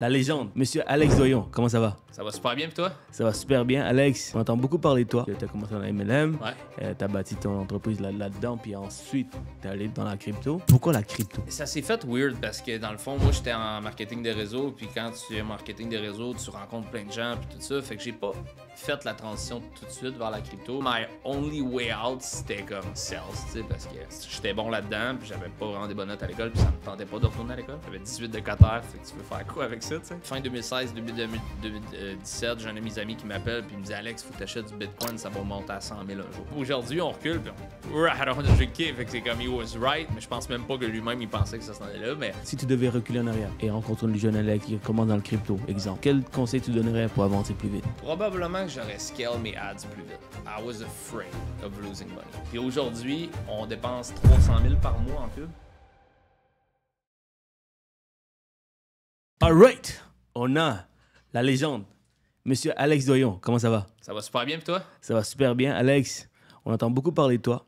La légende, monsieur Alex Doyon, comment ça va? Ça va super bien, puis toi? Ça va super bien. Alex, on entend beaucoup parler de toi. Tu as commencé dans la MLM, Ouais. tu as bâti ton entreprise là-dedans, puis ensuite, tu es allé dans la crypto. Pourquoi la crypto? Ça s'est fait weird parce que dans le fond, moi j'étais en marketing des réseaux, puis quand tu es en marketing des réseaux, tu rencontres plein de gens, puis tout ça. Fait que j'ai pas fait la transition tout de suite vers la crypto. My only way out, c'était comme sales, tu sais, parce que j'étais bon là-dedans, puis j'avais pas vraiment des bonnes notes à l'école, puis ça me tentait pas de retourner à l'école. J'avais 18 de quater, fait que tu veux faire quoi avec ça, tu sais? Fin 2016, début 2017, j'ai un de mes amis qui m'appelle, puis il me dit Alex, faut que t'achètes du Bitcoin, ça va monter à 100 000 un jour. Aujourd'hui, on recule, puis we're at 100K, fait que c'est comme he was right, mais je pense même pas que lui-même il pensait que ça s'en allait là, mais. Si tu devais reculer en arrière et rencontrer une jeune Alex qui commence dans le crypto, exemple, quel conseil tu donnerais pour avancer plus vite? Probablement que j'aurais scale mes ads plus vite. I was afraid of losing money. Puis aujourd'hui, on dépense 300 000 par mois en pub. Alright, on a la légende, monsieur Alex Doyon, comment ça va? Ça va super bien, puis toi? Ça va super bien. Alex, on entend beaucoup parler de toi.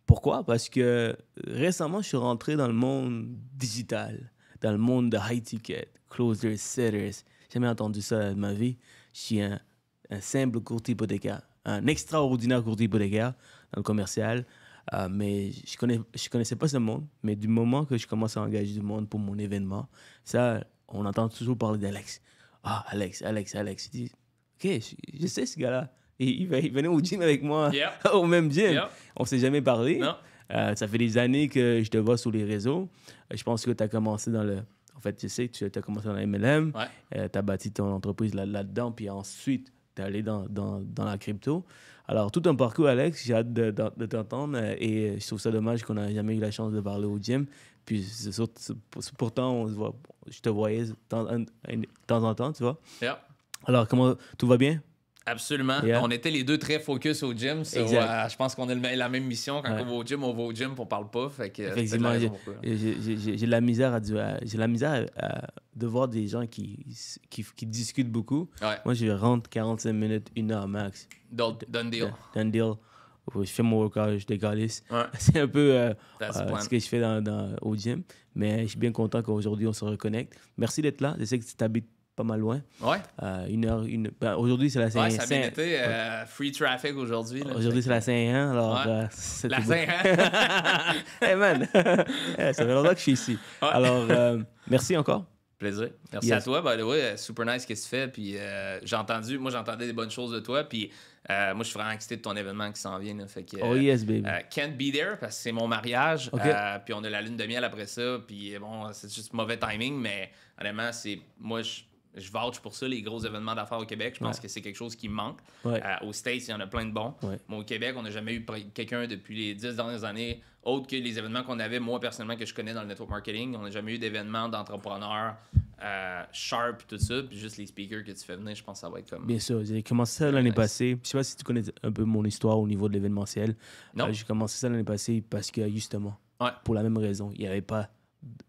Pourquoi? Parce que récemment, je suis rentré dans le monde digital, dans le monde de high ticket, closers, setters. J'ai jamais entendu ça de ma vie. Je suis un simple courtier hypothécaire, un extraordinaire courtier hypothécaire dans le commercial. Mais je connaissais pas ce monde. Mais du moment que je commence à engager du monde pour mon événement, ça, on entend toujours parler d'Alex. Ah, Alex. Je dis, OK, je sais ce gars-là. Et il venait au gym avec moi, Yep. au même gym. Yep. On s'est jamais parlé. Non. Ça fait des années que je te vois sur les réseaux. Je pense que tu as commencé dans le... En fait, tu sais, tu as commencé dans la MLM. Ouais. Tu as bâti ton entreprise là-dedans. Puis ensuite, tu es allé dans la crypto. Alors, tout un parcours, Alex. J'ai hâte de t'entendre. Et je trouve ça dommage qu'on n'a jamais eu la chance de parler au gym. Puis pourtant, on se voit, je te voyais de temps en temps, tu vois. Yep. Alors, comment tout va bien? Absolument. Yeah. On était les deux très focus au gym. Je pense qu'on a la même mission. Quand on va au gym, on parle pas. Fait que, effectivement, j'ai de la misère de voir des gens qui discutent beaucoup. Ouais. Moi, je rentre 45 minutes, 1 heure max. Done deal. Done deal. Je fais mon workout, je décalisse. Ouais. C'est un peu That's the plan. ce que je fais au gym. Mais je suis bien content qu'aujourd'hui, on se reconnecte. Merci d'être là. Je sais que tu t'habites pas mal loin. Ouais. Aujourd'hui, c'est la Saint-Jean. Ouais, ça a bien été. Free traffic aujourd'hui. Aujourd'hui, c'est la Saint-Jean. Alors, Ouais. c'était La beau. Saint-Jean. Hey man, ça fait longtemps que je suis ici. Ouais. Alors, merci encore. Plaisir. Merci Yes. à toi. By the way, super nice qu'est-ce que tu fais. Puis j'entendais des bonnes choses de toi. Puis moi, je suis vraiment excité de ton événement qui s'en vient. Là. Fait que, Oh yes, baby. Can't be there parce que c'est mon mariage. Ok. Puis on a la lune de miel après ça. Puis bon, c'est juste mauvais timing. Mais honnêtement, moi, je vouch pour ça, les gros événements d'affaires au Québec. Je pense que c'est quelque chose qui me manque. Ouais. Aux States, il y en a plein de bons. Ouais. Mais au Québec, on n'a jamais eu quelqu'un depuis les 10 dernières années, autre que les événements qu'on avait, moi personnellement, que je connais dans le network marketing. On n'a jamais eu d'événements d'entrepreneurs sharp, tout ça. Puis juste les speakers que tu fais venir, je pense que ça va être comme... Bien sûr, j'ai commencé ça l'année Nice. passée. Je sais pas si tu connais un peu mon histoire au niveau de l'événementiel. Non. J'ai commencé ça l'année passée parce que justement, Ouais. pour la même raison, il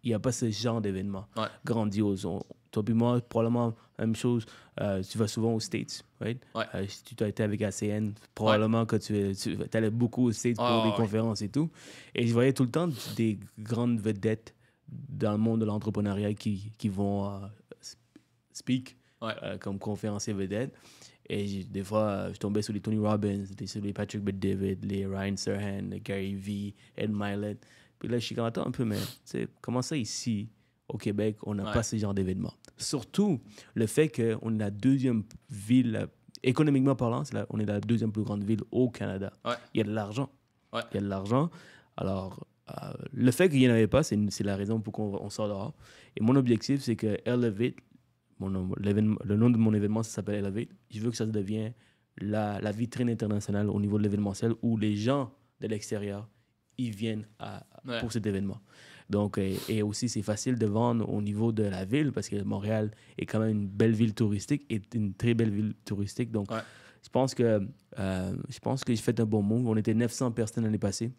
n'y a pas ce genre d'événement Ouais. grandiose. Toi et moi, probablement la même chose. Tu vas souvent aux States, right? Ouais. Si tu as été avec ACN, probablement que tu allais beaucoup aux States pour des conférences et tout. Et je voyais tout le temps des grandes vedettes dans le monde de l'entrepreneuriat qui vont speak comme conférenciers vedettes. Et des fois, je tombais sur les Tony Robbins, sur les Patrick Bet-David, les Ryan Serhant, les Gary Vee, Ed Mylett. Puis là, je suis content un peu, mais tu sais, comment ça ici, au Québec, on n'a pas ce genre d'événement? Surtout le fait qu'on est la deuxième ville, économiquement parlant, on est la deuxième plus grande ville au Canada. Ouais. Il y a de l'argent. Ouais. Il y a de l'argent. Alors, le fait qu'il n'y en avait pas, c'est la raison pour qu'on sort dehors. Et mon objectif, c'est que Elevate, le nom de mon événement, ça s'appelle Elevate. Je veux que ça devienne la vitrine internationale au niveau de l'événementiel où les gens de l'extérieur, ils viennent pour cet événement. Donc, et aussi, c'est facile de vendre au niveau de la ville parce que Montréal est quand même une belle ville touristique et une très belle ville touristique. Donc, je pense que j'ai fait un bon move. On était 900 personnes l'année passée.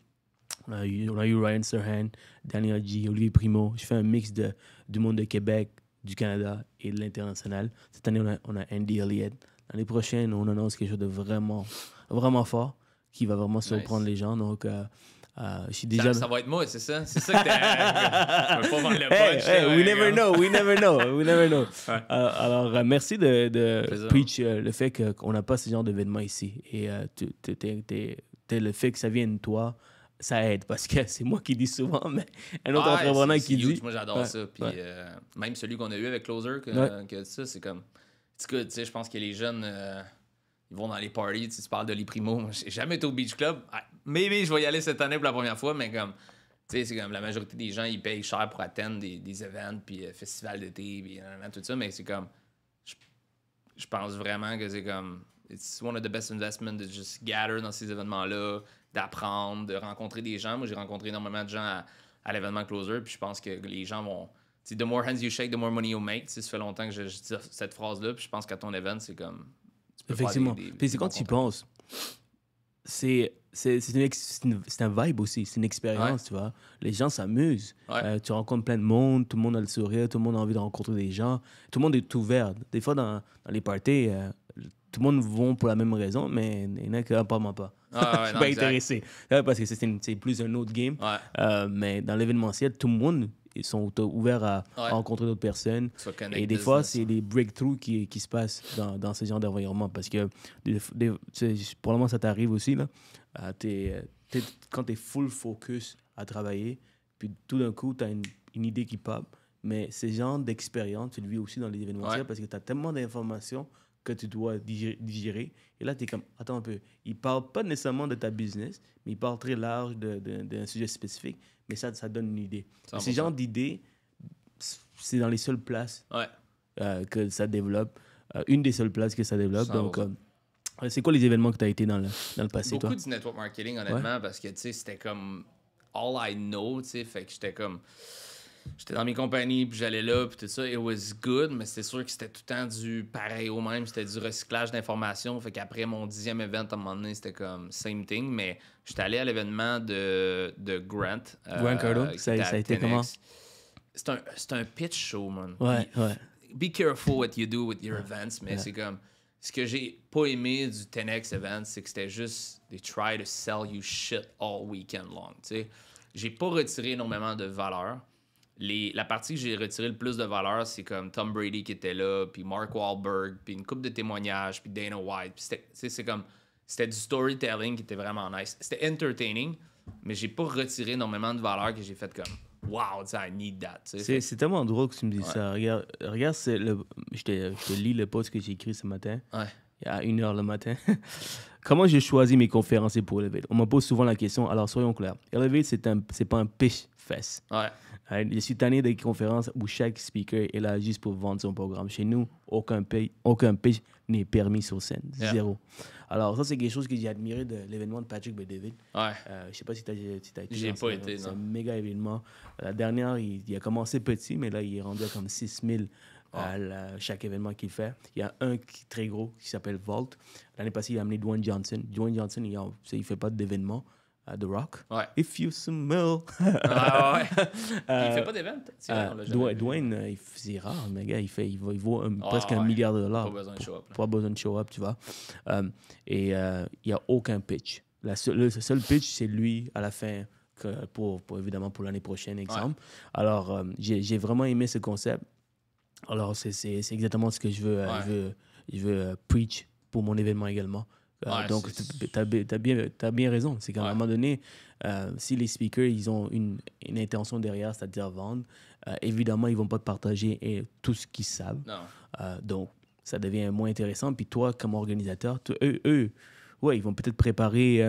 On a eu Ryan Serhant, Daniel G, Olivier Primo. Je fais un mix du monde de Québec, du Canada et de l'international. Cette année, on a Andy Elliott. L'année prochaine, on annonce quelque chose de vraiment, vraiment fort qui va vraiment surprendre les gens. Donc, Je suis déjà... Ça va être moi, c'est ça? C'est ça que je veux pas vendre le Hey, punch. hey, là, we mais never comme- know, we never know, we never know. Ouais. Alors, merci de Plaisir. preach le fait qu'on n'a pas ce genre d'événement ici. Et le fait que ça vienne de toi, ça aide. Parce que c'est moi qui dis souvent, mais un autre Ouais, entrepreneur c'est qui huge. dit... Moi, j'adore Ouais, ça. Puis ouais. même celui qu'on a eu avec Closer, Ouais. que ça, c'est comme... C'est good, tu sais, je pense que les jeunes, ils vont dans les parties, tu parles de les primo. Moi, j'ai jamais été au Beach Club. Maybe je vais y aller cette année pour la première fois, mais comme... Tu sais, c'est comme la majorité des gens, ils payent cher pour attendre des événements, puis festivals d'été, puis tout ça, mais c'est comme... Je pense vraiment que c'est comme... It's one of the best investments de just gather dans ces événements-là, d'apprendre, de rencontrer des gens. Moi, j'ai rencontré énormément de gens à l'événement Closer, puis je pense que les gens vont... Tu sais, the more hands you shake, the more money you make. Tu sais, ça fait longtemps que je dis cette phrase-là, puis je pense qu'à ton event, c'est comme... Tu peux faire Effectivement. des Puis c'est quand bons tu y contrats. penses, c'est un vibe aussi, c'est une expérience, tu vois. Les gens s'amusent. Ouais. Tu rencontres plein de monde, tout le monde a le sourire, tout le monde a envie de rencontrer des gens. Tout le monde est ouvert. Des fois, dans les parties, tout le monde va pour la même raison, mais il n'y en a qui apparemment pas. Ah, ouais, Je suis non, pas exact. intéressé. Parce que c'est plus un autre game. Ouais. Mais dans l'événementiel, tout le monde ils sont ouverts à Ouais. rencontrer d'autres personnes. Soit connect Et des fois, business, c'est hein. des breakthroughs qui se passent dans ce genre d'environnement. Parce que, tu sais, probablement, ça t'arrive aussi, là. Quand tu es full focus à travailler, puis tout d'un coup, tu as une idée qui pop. Mais ce genre d'expérience, tu le vis aussi dans les événementiels Ouais. parce que tu as tellement d'informations que tu dois digérer. Et là, tu es comme, attends un peu. Il parle pas nécessairement de ta business, mais il parle très large d'un sujet spécifique. Mais ça donne une idée. Et ce 100%. genre d'idées, c'est dans les seules places Ouais. que ça développe. Une des seules places que ça développe. 100%. Donc, c'est quoi les événements que tu as été dans le passé, Beaucoup toi? du network marketing, honnêtement, parce que, tu sais, c'était comme all I know, tu sais, fait que j'étais comme... J'étais dans mes compagnies, puis j'allais là, puis tout ça, it was good, mais c'était sûr que c'était tout le temps du pareil au même, c'était du recyclage d'informations, fait qu'après mon 10e event, à un moment donné, c'était comme same thing, mais j'étais allé à l'événement de Grant. Grant Cardone, qui ça était a à été 10X. comment? C'est un pitch show, man. Ouais, Puis, ouais. be careful what you do with your events, mais Ouais. c'est comme... Ce que j'ai pas aimé du 10X event, c'est que c'était juste they try to sell you shit all weekend long, tu sais. J'ai pas retiré énormément de valeur. La partie que j'ai retiré le plus de valeur, c'est comme Tom Brady qui était là, puis Mark Wahlberg, puis une couple de témoignages, puis Dana White. Puis c'était du storytelling qui était vraiment nice. C'était entertaining, mais j'ai pas retiré énormément de valeur que j'ai fait comme wow, tu sais, I need that. Tu sais. C'est tellement drôle que tu me dises ça. Regarde je te lis le post que j'ai écrit ce matin, Ouais. il y a 1h le matin. Comment j'ai choisi mes conférenciers pour Elevate? On me pose souvent la question, alors soyons clairs. Elevate, c'est pas un pitch fest. Ouais. Je suis tanné des conférences où chaque speaker est là juste pour vendre son programme. Chez nous, aucun pitch n'est permis sur scène. Yeah. Zéro. Alors, ça, c'est quelque chose que j'ai admiré de l'événement de Patrick Bet-David. Ouais. Je sais pas si tu as été. J'ai dans pas ce- été, C'est un non. méga événement. La dernière, il a commencé petit, mais là, il est rendu à comme 6000 chaque événement qu'il fait. Il y a un qui est très gros qui s'appelle Vault. L'année passée, il a amené Dwayne Johnson. Dwayne Johnson, il fait pas d'événement. The Rock. Ouais. If you smell. Ouais. Il fait pas d'event? C'est vrai, on l'a jamais vu. Dwayne, c'est rare, mais gars, il vaut presque ouais. $1 milliard. Pas besoin de show up. là. Pas besoin de show up, tu vois. Il n'y a aucun pitch. Le seul pitch, c'est lui à la fin, évidemment pour l'année prochaine, exemple. Alors, j'ai vraiment aimé ce concept. Alors, c'est exactement ce que je veux preach pour mon événement également. Ouais, Donc, t'as bien raison. C'est qu'à un moment donné, si les speakers, ils ont une intention derrière, c'est-à-dire vendre, évidemment, ils vont pas te partager tout ce qu'ils savent. Non. Donc, ça devient moins intéressant. Puis toi, comme organisateur, eux, ouais, ils vont peut-être préparer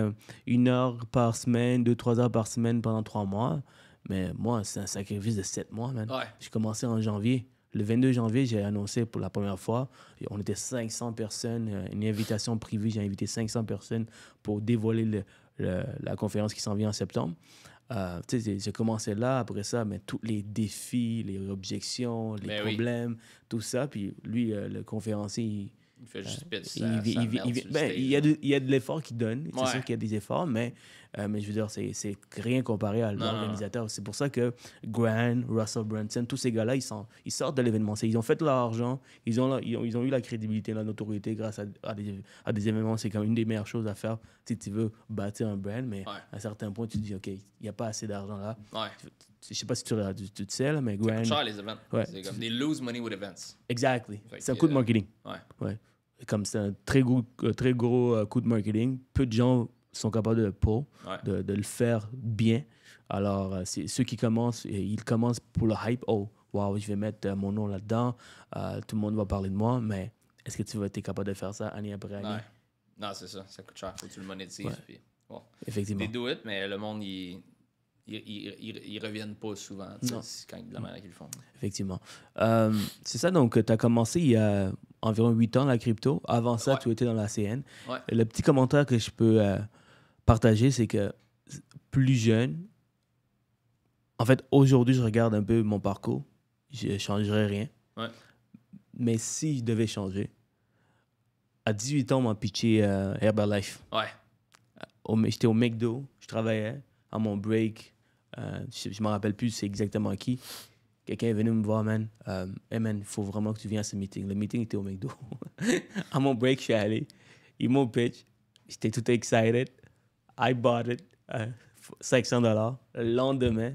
1 heure par semaine, 2-3 heures par semaine pendant 3 mois. Mais moi, c'est un sacrifice de 7 mois, man. Ouais. J'ai commencé en janvier. Le 22 janvier, j'ai annoncé pour la première fois. On était 500 personnes, une invitation privée. J'ai invité 500 personnes pour dévoiler la conférence qui s'en vient en septembre. Tu sais, j'ai commencé là, après ça, mais tous les défis, les objections, les Mais problèmes, tout ça. Puis lui, le conférencier, Il fait juste pitch il, sa merde sur le ben, stage, il y a de l'effort qu'il donne. C'est Ouais. sûr qu'il y a des efforts, mais je veux dire, c'est rien comparé à Non, l'organisateur. C'est pour ça que Grant, Russell Brunson, tous ces gars-là, ils sortent de l'événement. Ils ont fait leur argent, ils ont eu la crédibilité, la notoriété grâce à des événements. C'est comme une des meilleures choses à faire si tu veux bâtir un brand, mais Ouais. à un certain point, tu te dis, OK, il n'y a pas assez d'argent là. Ouais. Je sais pas si tu te sais, là, mais Ça Grant... coûte cher, les events. Ouais. C'est comme des lose money with events. Exactly. Fait C'est un que, coup de marketing. Ouais. Comme c'est un très gros coup de marketing. Peu de gens sont capables de le faire bien. Alors, ceux qui commencent, ils commencent pour le hype. Oh, wow, je vais mettre mon nom là-dedans. Tout le monde va parler de moi. Mais est-ce que tu vas être capable de faire ça année après année? Ouais. Non, c'est ça. Ça coûte cher. Faut que tu le monétises. Ouais. Puis, bon. Effectivement. They do it, mais le monde, ils reviennent pas souvent. Non. Quand de la manière qu'ils le font. Effectivement. C'est ça, donc, tu as commencé il y a environ 8 ans, la crypto. Avant ça, Ouais. tu étais dans la CN. Ouais. Le petit commentaire que je peux partager, c'est que plus jeune, en fait, aujourd'hui, je regarde un peu mon parcours. Je ne changerais rien. Ouais. Mais si je devais changer, à 18 ans, on m'a pitché Herbalife. Ouais. J'étais au McDo, je travaillais à mon break. Je ne me rappelle plus c'est exactement qui. Quelqu'un est venu me voir, man. Hey, man, il faut vraiment que tu viennes à ce meeting. Le meeting était au McDo. À mon break, je suis allé. Ils m'ont pitch. J'étais tout excited. I bought it. $500. Le lendemain,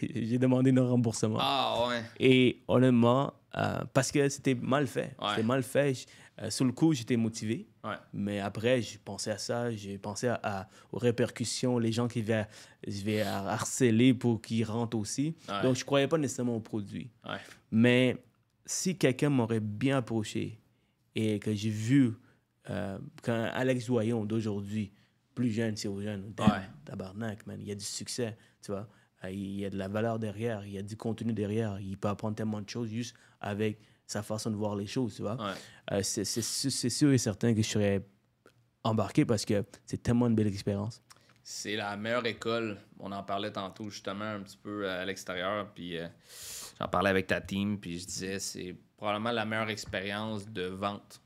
j'ai demandé un remboursement. Ah, ouais. Et honnêtement, parce que c'était mal fait. Ouais. C'était mal fait. Sur le coup, j'étais motivé. Ouais. Mais après, j'ai pensé à ça. J'ai pensé aux répercussions, les gens je vais harceler pour qu'ils rentrent aussi. Ouais. Donc, je ne croyais pas nécessairement au produit. Ouais. Mais si quelqu'un m'aurait bien approché et que j'ai vu quand Alex Doyon d'aujourd'hui, plus jeune, c'est aux jeunes, tabarnak, man, il y a du succès, tu vois. Il y a de la valeur derrière, il y a du contenu derrière. Il peut apprendre tellement de choses juste avec sa façon de voir les choses, tu vois. Ouais. C'est sûr et certain que je serais embarqué parce que c'est tellement une belle expérience. C'est la meilleure école. On en parlait tantôt, justement, un petit peu à l'extérieur. Puis j'en parlais avec ta team. Puis je disais, c'est probablement la meilleure expérience de vente.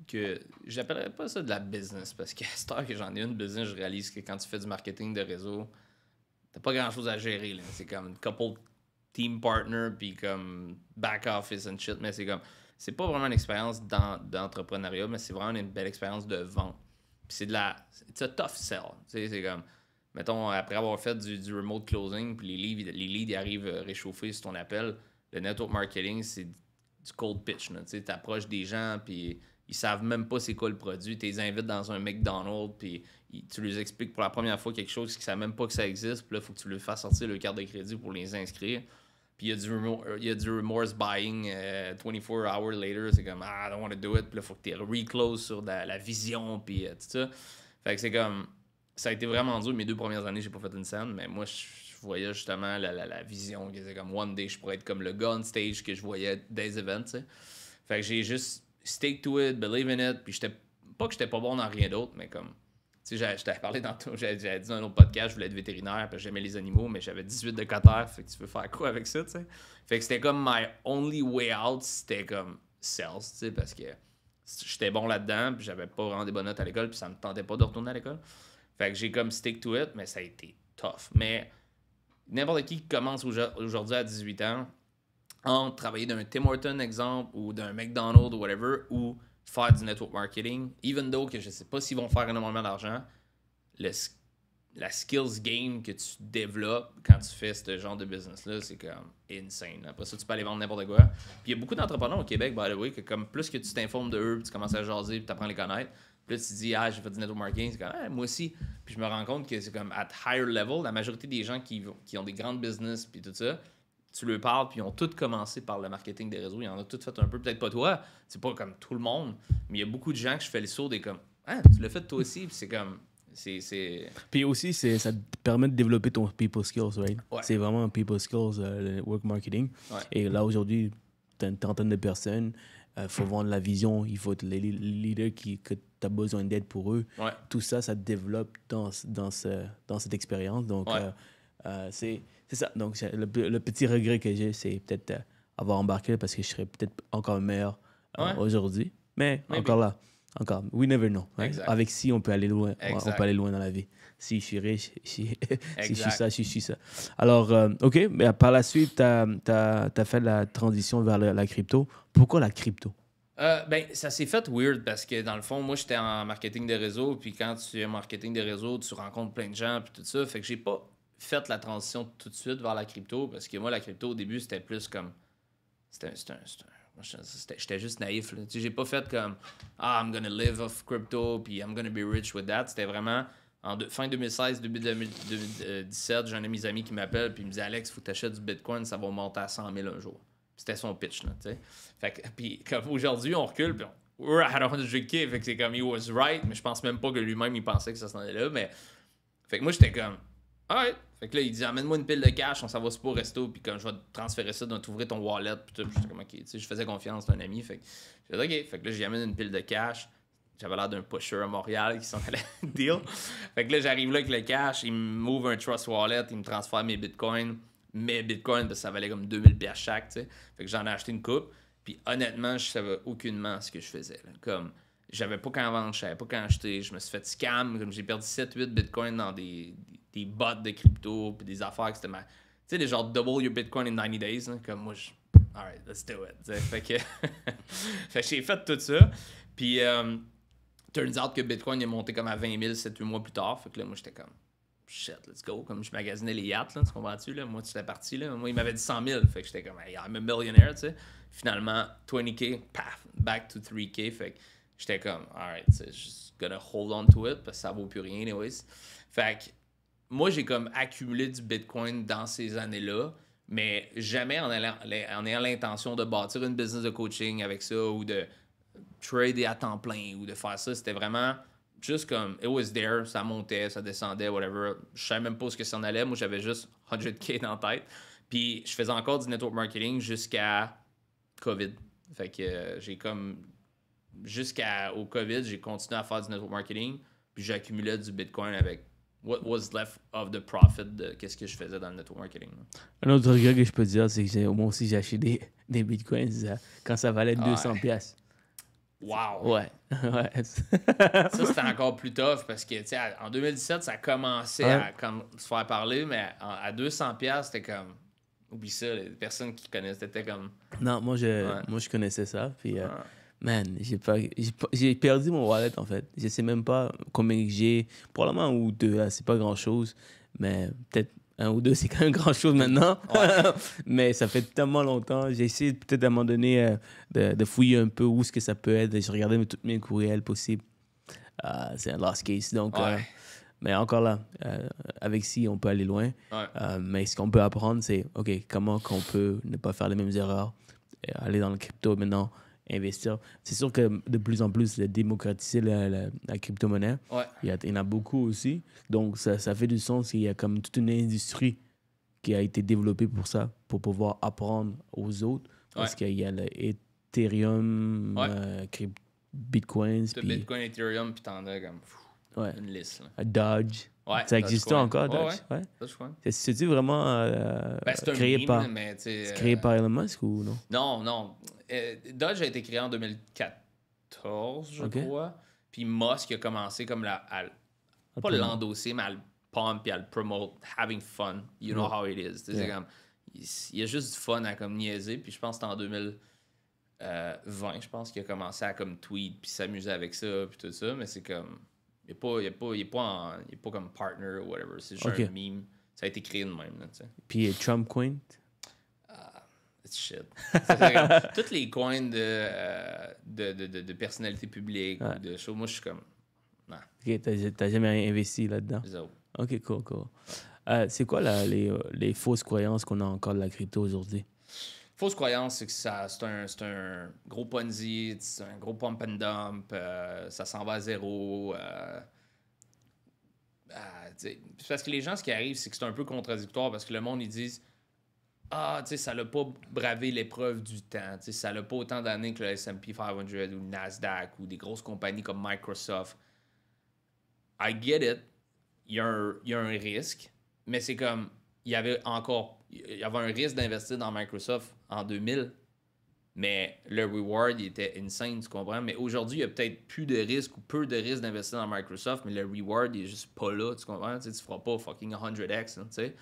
Que j'appellerais pas ça de la business. Parce qu'à cette heure que j'en ai une business, je réalise que quand tu fais du marketing de réseau, t'as pas grand-chose à gérer. Là. C'est comme une couple team partner, puis comme back office and shit. Mais c'est pas vraiment une expérience d'entrepreneuriat, mais c'est vraiment une belle expérience de vente. Puis c'est un tough sell. Tu sais, c'est comme, mettons, après avoir fait du remote closing, puis les leads ils arrivent réchauffés sur ton appel, le network marketing, c'est du cold pitch. Tu approches des gens, puis ils savent même pas c'est quoi le produit. Tu les invites dans un McDonald's, puis tu leur expliques pour la première fois quelque chose qu'ils ne savent même pas que ça existe. Puis là, il faut que tu leur fasses sortir leur carte de crédit pour les inscrire. Puis il y a du remorse buying 24 hours later. C'est comme, I don't want to do it. Puis là, il faut que tu recloses sur la vision, puis tout ça. Fait que c'est comme, ça a été vraiment dur. Mes 2 premières années, j'ai pas fait une scène, mais moi, je voyais justement la vision. C'est comme, one day, je pourrais être comme le gars on stage que je voyais des events, tu sais. Fait que j'ai juste stick to it, believe in it. Puis pas que j'étais pas bon dans rien d'autre, mais comme, tu sais, je t'avais parlé tantôt, j'avais dit dans un autre podcast, je voulais être vétérinaire, parce que j'aimais les animaux, mais j'avais 18 de coteur, fait que tu veux faire quoi avec ça, tu sais? Fait que c'était comme my only way out, c'était comme sales, tu sais, parce que j'étais bon là-dedans, puis j'avais pas vraiment des bonnes notes à l'école, puis ça me tentait pas de retourner à l'école. Fait que j'ai comme stick to it, mais ça a été tough. Mais n'importe qui commence aujourd'hui à 18 ans, en travailler d'un Tim Hortons, exemple, ou d'un McDonald's ou whatever, ou faire du network marketing, even though que je sais pas s'ils vont faire énormément d'argent, la skills game que tu développes quand tu fais ce genre de business-là, c'est comme insane. Après ça, tu peux aller vendre n'importe quoi. Puis il y a beaucoup d'entrepreneurs au Québec, by the way, que comme plus que tu t'informes de eux, puis tu commences à jaser, puis tu apprends à les connaître, puis là, tu te dis, j'ai fait du network marketing, c'est comme, moi aussi. Puis je me rends compte que c'est comme, at higher level, la majorité des gens qui ont des grandes business, puis tout ça, tu leur parles, puis ils ont tous commencé par le marketing des réseaux. Ils en ont tous fait un peu, peut-être pas toi, c'est pas comme tout le monde, mais il y a beaucoup de gens que je fais le saut des comme, tu l'as fait toi aussi, puis c'est comme, Puis aussi, ça te permet de développer ton people skills, right? Ouais. C'est vraiment un people skills, le work marketing. Ouais. Et là, aujourd'hui, tu as une trentaine de personnes, il faut vendre la vision, il faut être les leaders que tu as besoin d'aide pour eux. Ouais. Tout ça, ça te développe dans cette expérience. Donc, c'est ça. Donc, le petit regret que j'ai, c'est peut-être avoir embarqué parce que je serais peut-être encore meilleur aujourd'hui. Mais Maybe. encore, we never know. Hein? Exact. Avec si, on peut aller loin. Exact. On peut aller loin dans la vie. Si je suis riche, si je suis Exact. ça, si je suis ça. Alors, OK, mais par la suite, tu as fait la transition vers la crypto. Pourquoi la crypto? Ben, ça s'est fait weird parce que dans le fond, moi, j'étais en marketing des réseaux. Puis quand tu es en marketing des réseaux, tu rencontres plein de gens. Puis tout ça. Fait que j'ai pas fait la transition tout de suite vers la crypto. Parce que moi, la crypto, au début, c'était plus comme. J'étais juste naïf. Là. Tu sais, j'ai pas fait comme I'm gonna live off crypto. Puis I'm gonna be rich with that. C'était vraiment. Fin 2016, début 2017, j'ai un de mes amis qui m'appelle. Puis il me dit Alex, faut que tu achètes du Bitcoin. Ça va monter à 100 000 un jour. C'était son pitch, là, tu sais. Fait que, puis comme aujourd'hui, on recule, puis we're at 100K, fait que c'est comme, he was right, mais je pense même pas que lui-même, il pensait que ça s'en allait là, mais... Fait que moi, j'étais comme, alright. Fait que là, il dit, amène-moi une pile de cash, on s'en va super au resto, puis comme je vais te transférer ça, t'ouvrir ton wallet, puis tout, j'étais comme, ok, tu sais, je faisais confiance à un ami, fait que j'ai dit, ok. Fait que là, j'y amène une pile de cash, j'avais l'air d'un pusher à Montréal qui s'en allait deal. Fait que là, j'arrive là avec le cash, il m'ouvre un trust wallet, il me transfère mes bitcoins, parce que ça valait comme 2000$ chaque, tu sais. Fait que j'en ai acheté une coupe. Puis honnêtement, je savais aucunement ce que je faisais. Là. Comme, j'avais pas quand vendre, je savais pas quand acheter. Je me suis fait scam. Comme j'ai perdu 7-8 bitcoins dans des bots de crypto. Puis des affaires que c'était ma. Tu sais, les genre double your bitcoin in 90 days. Là. Comme moi, alright, let's do it. T'sais. Fait que. Fait que j'ai fait tout ça. Puis, turns out que bitcoin est monté comme à 20 000 7-8 mois plus tard. Fait que là, moi, j'étais comme. Shit, let's go. Comme je magasinais les yachts, là, tu comprends-tu? Là? Moi, tu fais partie. Là. Moi, il m'avait dit 100 000. Fait que j'étais comme, hey, I'm a millionaire, tu sais. Finalement, 20K, paf, back to 3K. Fait que j'étais comme, alright, just gonna hold on to it parce que ça vaut plus rien, anyways. Fait que moi, j'ai comme accumulé du Bitcoin dans ces années-là, mais jamais en ayant l'intention de bâtir une business de coaching avec ça ou de trader à temps plein ou de faire ça. C'était vraiment juste comme, it was there, ça montait, ça descendait, whatever. Je savais même pas ce que ça en allait. Moi, j'avais juste 100K dans la tête. Puis, je faisais encore du network marketing jusqu'à COVID. Fait que j'ai comme... Jusqu'au COVID, j'ai continué à faire du network marketing. Puis, j'accumulais du Bitcoin avec what was left of the profit de qu'est-ce que je faisais dans le network marketing. Un autre regret que je peux dire, c'est que moi aussi, j'ai acheté des bitcoins quand ça valait 200$. Wow! Ouais. Ouais. Ça, c'était encore plus tough parce que, tu sais, en 2017, ça commençait à se faire parler, mais à 200$, c'était comme... Oublie ça, les personnes qui connaissent, c'était comme... Non, moi, je connaissais ça. Puis, man, j'ai perdu mon wallet, en fait. Je sais même pas combien j'ai. Probablement un ou deux, là, c'est pas grand-chose. Mais peut-être un ou deux, c'est quand même grand-chose maintenant. Ouais. Mais ça fait tellement longtemps. J'ai essayé peut-être à un moment donné de fouiller un peu où est-ce que ça peut être. Je regardais tous mes courriels possibles. C'est un lost case. Donc, mais encore là, avec si, on peut aller loin. Ouais. Mais ce qu'on peut apprendre, c'est, OK, comment qu'on peut ne pas faire les mêmes erreurs, aller dans le crypto maintenant, investir. C'est sûr que de plus en plus, de démocratiser la crypto-monnaie. Ouais. Il y en a beaucoup aussi. Donc, ça fait du sens. Il y a comme toute une industrie qui a été développée pour ça, pour pouvoir apprendre aux autres. Parce qu'il y a le Ethereum, Bitcoins. T'as Bitcoin, Ethereum, puis t'en as comme une liste. Là. Dodge. Ouais, ça existe encore, Dodge? Ouais. Dogecoin. C'est-tu vraiment c'est créé meme, par... mais C'est créé par Elon Musk ou non? Non. Dodge a été créé en 2014, je crois. Puis Musk a commencé comme pas l'endosser, mais à le pump et à le promote, having fun. You know how it is. C'est comme, il y a juste du fun à comme niaiser. Puis je pense que c'était en 2020, je pense qu'il a commencé à comme tweet puis s'amuser avec ça puis tout ça. Mais c'est comme, il est pas comme partner ou whatever. C'est juste un meme. Ça a été créé de même. Là, puis Trump Coin? Shit. Toutes les coins de personnalités publiques ou de choses, moi je suis comme. Non. Ok, t'as jamais investi là-dedans? Zéro. Ok, cool. C'est quoi les fausses croyances qu'on a encore de la crypto aujourd'hui? Fausse croyance, c'est que c'est un gros Ponzi, c'est un gros pump and dump, ça s'en va à zéro. C'est parce que les gens, ce qui arrive, c'est que c'est un peu contradictoire parce que le monde, ils disent tu sais, ça l'a pas bravé l'épreuve du temps. Tu sais, ça l'a pas autant d'années que le S&P 500 ou le Nasdaq ou des grosses compagnies comme Microsoft. I get it. Il y a un risque, mais c'est comme, il y avait un risque d'investir dans Microsoft en 2000. Mais le reward, il était insane, tu comprends? Mais aujourd'hui, il y a peut-être plus de risques ou peu de risques d'investir dans Microsoft, mais le reward, il est juste pas là, tu comprends? Tu sais, tu feras pas fucking 100x, hein, tu sais?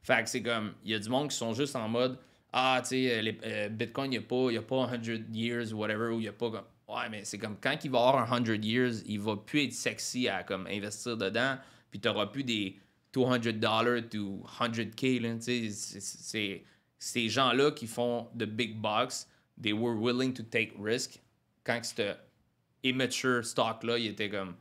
Fait que c'est comme, il y a du monde qui sont juste en mode, ah, tu sais, Bitcoin, il n'y a pas 100 years ou whatever, ou il n'y a pas comme. Ouais, mais c'est comme quand il va avoir un 100 years, il va plus être sexy à comme investir dedans, puis tu n'auras plus des $200 to 100K, là, tu sais, c'est ces gens-là qui font de big bucks, they were willing to take risk. Quand ce immature stock-là, il était comme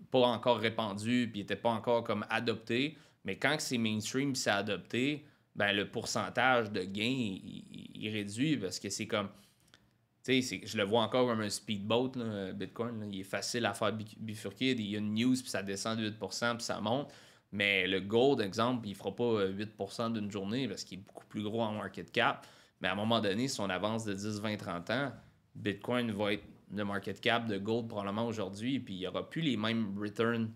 pas encore répandu, puis il était pas encore comme adopté. Mais quand c'est mainstream, c'est adopté, ben le pourcentage de gain, il réduit parce que c'est comme, tu sais, je le vois encore comme un speedboat, là, Bitcoin. Là. Il est facile à faire bifurquer. Il y a une news, puis ça descend de 8%, puis ça monte. Mais le gold, exemple, il fera pas 8% d'une journée parce qu'il est beaucoup plus gros en market cap. Mais à un moment donné, si on avance de 10, 20, 30 ans, Bitcoin va être le market cap de gold probablement aujourd'hui, puis il n'y aura plus les mêmes returns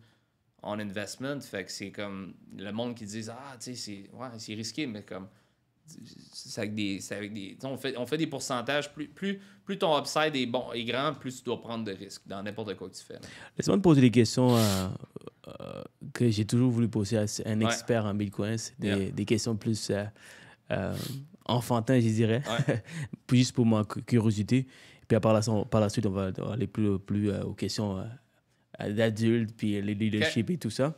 on investment. Fait que c'est comme le monde qui dit ah, tu sais, c'est risqué, mais comme c'est avec des. On fait des pourcentages. Plus ton upside est bon est grand, plus tu dois prendre de risques dans n'importe quoi que tu fais. Laisse-moi te poser des questions que j'ai toujours voulu poser à un expert en Bitcoin. C'est des questions plus enfantins, je dirais. Ouais. Juste pour ma curiosité. Puis par la suite, on va aller plus aux questions d'adultes, puis les leadership et tout ça.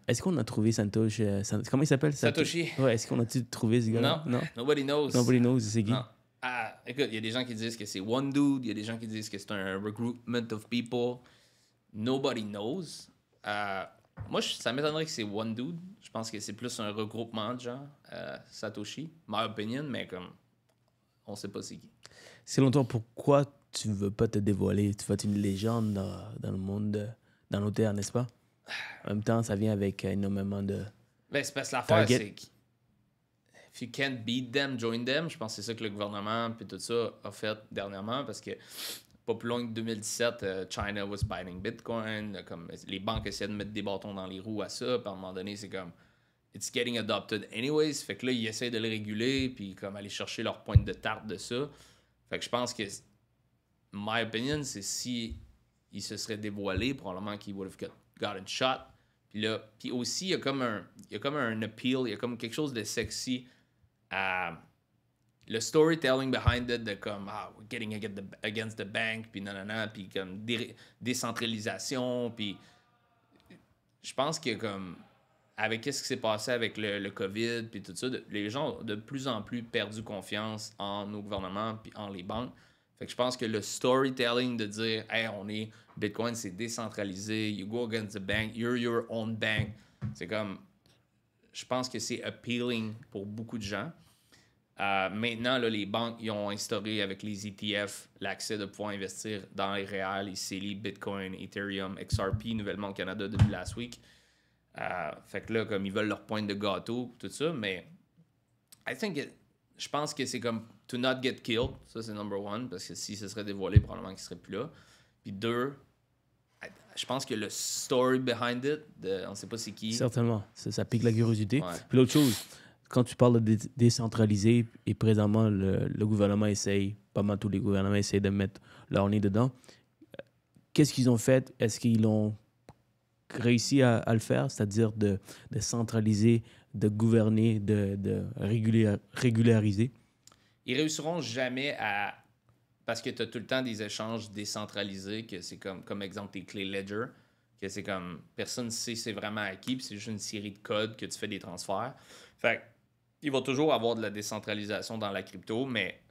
Est-ce qu'on a trouvé Satoshi? Comment il s'appelle? Satoshi. Ouais, est-ce qu'on a trouvé ce gars-là? Non. Nobody knows. Nobody knows, c'est qui? Non. Ah, écoute, il y a des gens qui disent que c'est one dude, il y a des gens qui disent que c'est un regroupment of people. Nobody knows. Moi, ça m'étonnerait que c'est one dude. Je pense que c'est plus un regroupement de gens, Satoshi, my opinion, mais comme on sait pas c'est qui. Selon toi, pourquoi tu ne veux pas te dévoiler? Tu veux être une légende dans le monde, dans nos terres, n'est-ce pas? En même temps, ça vient avec énormément de... Ben, c'est parce que l'affaire, c'est que if you can't beat them, join them. Je pense que c'est ça que le gouvernement puis tout ça a fait dernièrement parce que pas plus loin que 2017, China was buying Bitcoin. Comme, les banques essaient de mettre des bâtons dans les roues à ça. Puis à un moment donné, c'est comme it's getting adopted anyways. Fait que là, ils essaient de le réguler puis comme aller chercher leur pointe de tarte de ça. Fait que je pense que my opinion, c'est si il se serait dévoilé, probablement qu'il would have gotten shot. Puis aussi, il y a comme un appeal, il y a comme quelque chose de sexy à le storytelling behind it, de comme, we're getting against the bank, puis nanana, puis comme décentralisation, puis je pense que comme, avec ce qui s'est passé avec le COVID, puis tout ça, les gens ont de plus en plus perdu confiance en nos gouvernements, puis en les banques. Fait que je pense que le storytelling de dire, hey, Bitcoin, c'est décentralisé, you go against the bank, you're your own bank, c'est comme, je pense que c'est appealing pour beaucoup de gens. Maintenant, là, les banques ils ont instauré avec les ETF l'accès de pouvoir investir dans les réals, les CELI, Bitcoin, Ethereum, XRP, nouvellement au Canada depuis last week. Fait que là, comme ils veulent leur pointe de gâteau, tout ça, mais je pense que c'est comme to not get killed, ça c'est number one, parce que si ce serait dévoilé, probablement qu'il serait plus là. Puis deux, je pense que le story behind it, on ne sait pas c'est qui. Certainement, ça pique la curiosité. Ouais. Puis l'autre chose, quand tu parles de décentraliser, et présentement le gouvernement essaye, pas mal tous les gouvernements essayent de mettre leur nez dedans, qu'est-ce qu'ils ont fait? Est-ce qu'ils ont réussi à le faire, c'est-à-dire de centraliser, de gouverner, de régulariser? Ils réussiront jamais à... Parce que tu as tout le temps des échanges décentralisés, que c'est comme exemple tes clés Ledger, que c'est comme personne ne sait c'est vraiment à qui, puis c'est juste une série de codes que tu fais des transferts. Fait il va toujours avoir de la décentralisation dans la crypto, mais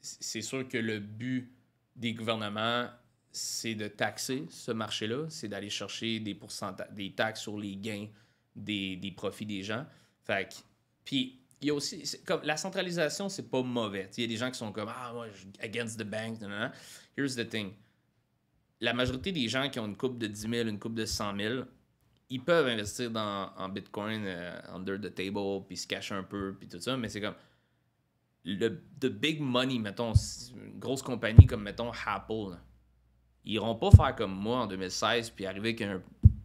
c'est sûr que le but des gouvernements, c'est de taxer ce marché-là, c'est d'aller chercher des pourcentages, des taxes sur les gains des profits des gens. Fait que, puis il y a aussi, comme la centralisation, c'est pas mauvais. Il y a des gens qui sont comme moi, against the bank. Nanana. Here's the thing. La majorité des gens qui ont une coupe de 10 000, une coupe de 100 000, ils peuvent investir en Bitcoin under the table, puis se cacher un peu, puis tout ça, mais c'est comme the big money, mettons, une grosse compagnie comme, mettons, Apple, là, ils iront pas faire comme moi en 2016, puis arriver avec un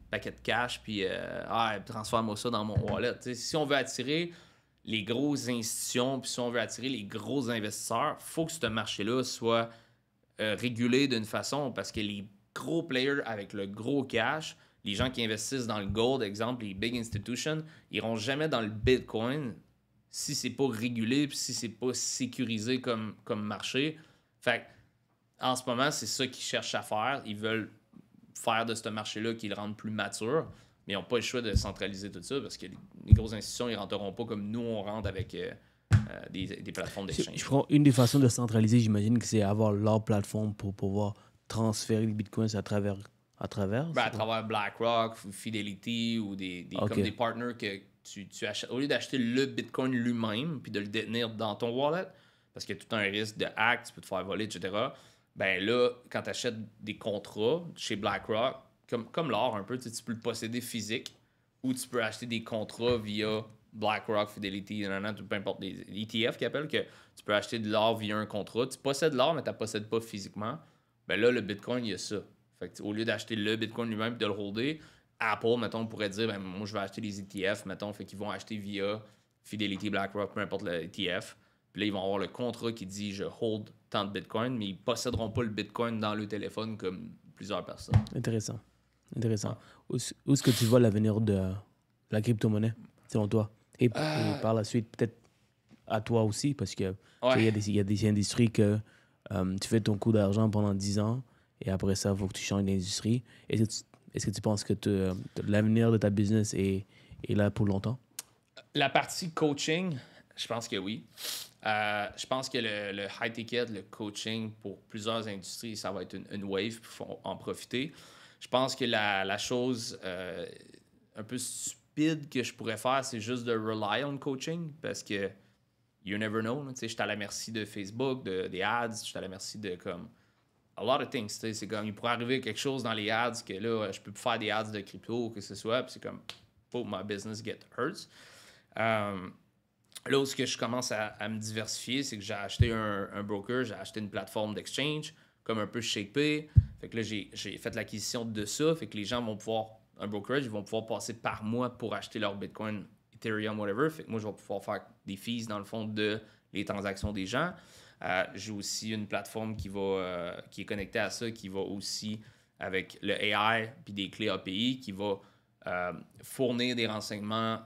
paquet de cash, puis transfère-moi ça dans mon wallet. T'sais, si on veut attirer les grosses institutions, puis si on veut attirer les gros investisseurs, il faut que ce marché-là soit régulé d'une façon parce que les gros players avec le gros cash, les gens qui investissent dans le gold, exemple, les big institutions, ils iront jamais dans le Bitcoin si c'est pas régulé puis si c'est pas sécurisé comme marché. Fait en ce moment, c'est ça qu'ils cherchent à faire. Ils veulent faire de ce marché-là qu'ils le rendent plus mature, mais ils n'ont pas le choix de centraliser tout ça parce que les grosses institutions, ils ne rentreront pas comme nous, on rentre avec des plateformes d'échange. Je prends une des façons de centraliser, j'imagine que c'est avoir leur plateforme pour pouvoir transférer les bitcoins à travers. À travers BlackRock, Fidelity ou comme des partners que tu achètes. Au lieu d'acheter le bitcoin lui-même puis de le détenir dans ton wallet, parce qu'il y a tout un risque de hack, tu peux te faire voler, etc. Ben là, quand tu achètes des contrats chez BlackRock, comme l'or un peu, tu peux le posséder physique ou tu peux acheter des contrats via BlackRock, Fidelity, peu importe, les ETF qui appellent que tu peux acheter de l'or via un contrat. Tu possèdes l'or, mais tu ne possèdes pas physiquement. Ben là, le Bitcoin, il y a ça. Fait que, au lieu d'acheter le Bitcoin lui-même et de le holder, Apple, mettons, pourrait dire, ben, moi, je vais acheter les ETF, mettons, fait qu'ils vont acheter via Fidelity, BlackRock, peu importe le ETF. Puis là, ils vont avoir le contrat qui dit, je hold tant de Bitcoin, mais ils ne posséderont pas le Bitcoin dans le téléphone comme plusieurs personnes. Intéressant. Où est-ce que tu vois l'avenir de la crypto-monnaie, selon toi? Et par la suite, peut-être à toi aussi, parce que il y a des industries que tu fais ton coup d'argent pendant 10 ans, et après ça, il faut que tu changes d'industrie. Est-ce que tu penses que l'avenir de ta business est là pour longtemps? La partie coaching, je pense que oui. Je pense que le high ticket, le coaching pour plusieurs industries, ça va être une wave, il faut en profiter. Je pense que la chose un peu stupide que je pourrais faire, c'est juste de rely on coaching parce que you never know. Je suis à la merci de Facebook, des ads, je suis à la merci de comme a lot of things. C'est comme il pourrait arriver quelque chose dans les ads que là, je peux plus faire des ads de crypto ou que ce soit, puis c'est comme oh, my business get hurt. Là où je commence à me diversifier, c'est que j'ai acheté un broker, j'ai acheté une plateforme d'exchange, comme un peu ShakePay. Fait que là, j'ai fait l'acquisition de ça. Fait que les gens vont pouvoir, un brokerage, ils vont pouvoir passer par mois pour acheter leur Bitcoin, Ethereum, whatever. Fait que moi, je vais pouvoir faire des fees, dans le fond, de les transactions des gens. J'ai aussi une plateforme qui est connectée à ça, qui va aussi, avec le AI puis des clés API, qui va fournir des renseignements,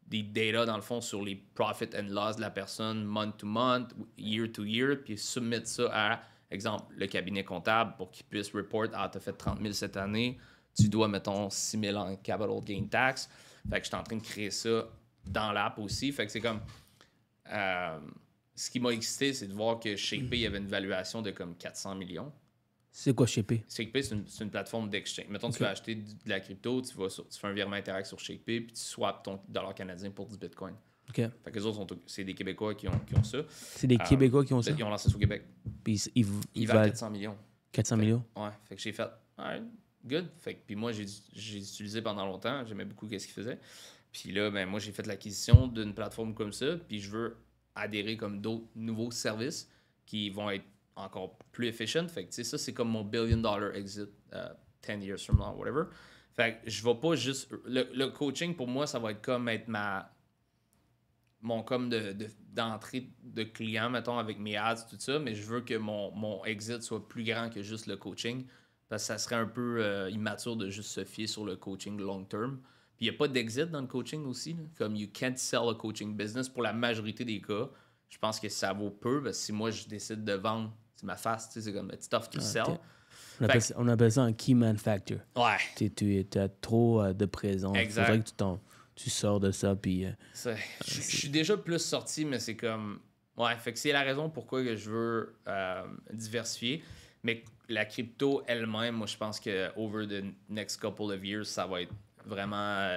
des data, dans le fond, sur les profit and loss de la personne month to month, year to year, puis soumettre ça à, exemple, le cabinet comptable pour qu'il puisse report « Ah, tu as fait 30 000 cette année, tu dois, mettons, 6 000 en capital gain tax. » Fait que je suis en train de créer ça dans l'app aussi. Fait que c'est comme... ce qui m'a excité, c'est de voir que ShakePay, il y avait une valuation de comme 400 millions. C'est quoi ShakePay? ShakePay, c'est une plateforme d'exchange. Mettons, tu veux acheter de la crypto, tu fais un virement interact sur ShakePay, puis tu swaps ton dollar canadien pour du Bitcoin. OK. Fait que les autres, c'est des Québécois qui ont ça. C'est des Québécois qui ont ça? Ils ont lancé ça au Québec. Puis ils valent 400 millions. 400 millions? Ouais. Fait que j'ai fait, alright, good. Fait que, puis moi, j'ai utilisé pendant longtemps. J'aimais beaucoup ce qu'ils faisaient. Puis là, ben, moi, j'ai fait l'acquisition d'une plateforme comme ça, puis je veux adhérer comme d'autres nouveaux services qui vont être encore plus efficient. Fait que, tu sais, ça, c'est comme mon $1 billion exit 10 years from now, whatever. Fait que je vais pas juste... Le coaching, pour moi, ça va être comme être mon comme d'entrée de client, mettons, avec mes ads, tout ça, mais je veux que mon exit soit plus grand que juste le coaching, parce que ça serait un peu immature de juste se fier sur le coaching long term. Puis il n'y a pas d'exit dans le coaching aussi, là. Comme you can't sell a coaching business pour la majorité des cas. Je pense que ça vaut peu, parce que si moi je décide de vendre, c'est ma face, tu sais, c'est comme it's tough to sell. On appelle ça un key man factor. Ouais. Tu as trop de présence. Exact. Il faudrait que tu sors de ça. Puis, je suis déjà plus sorti, mais c'est comme... Ouais, fait que c'est la raison pourquoi que je veux diversifier. Mais la crypto elle-même, moi, je pense que over the next couple of years, ça va être vraiment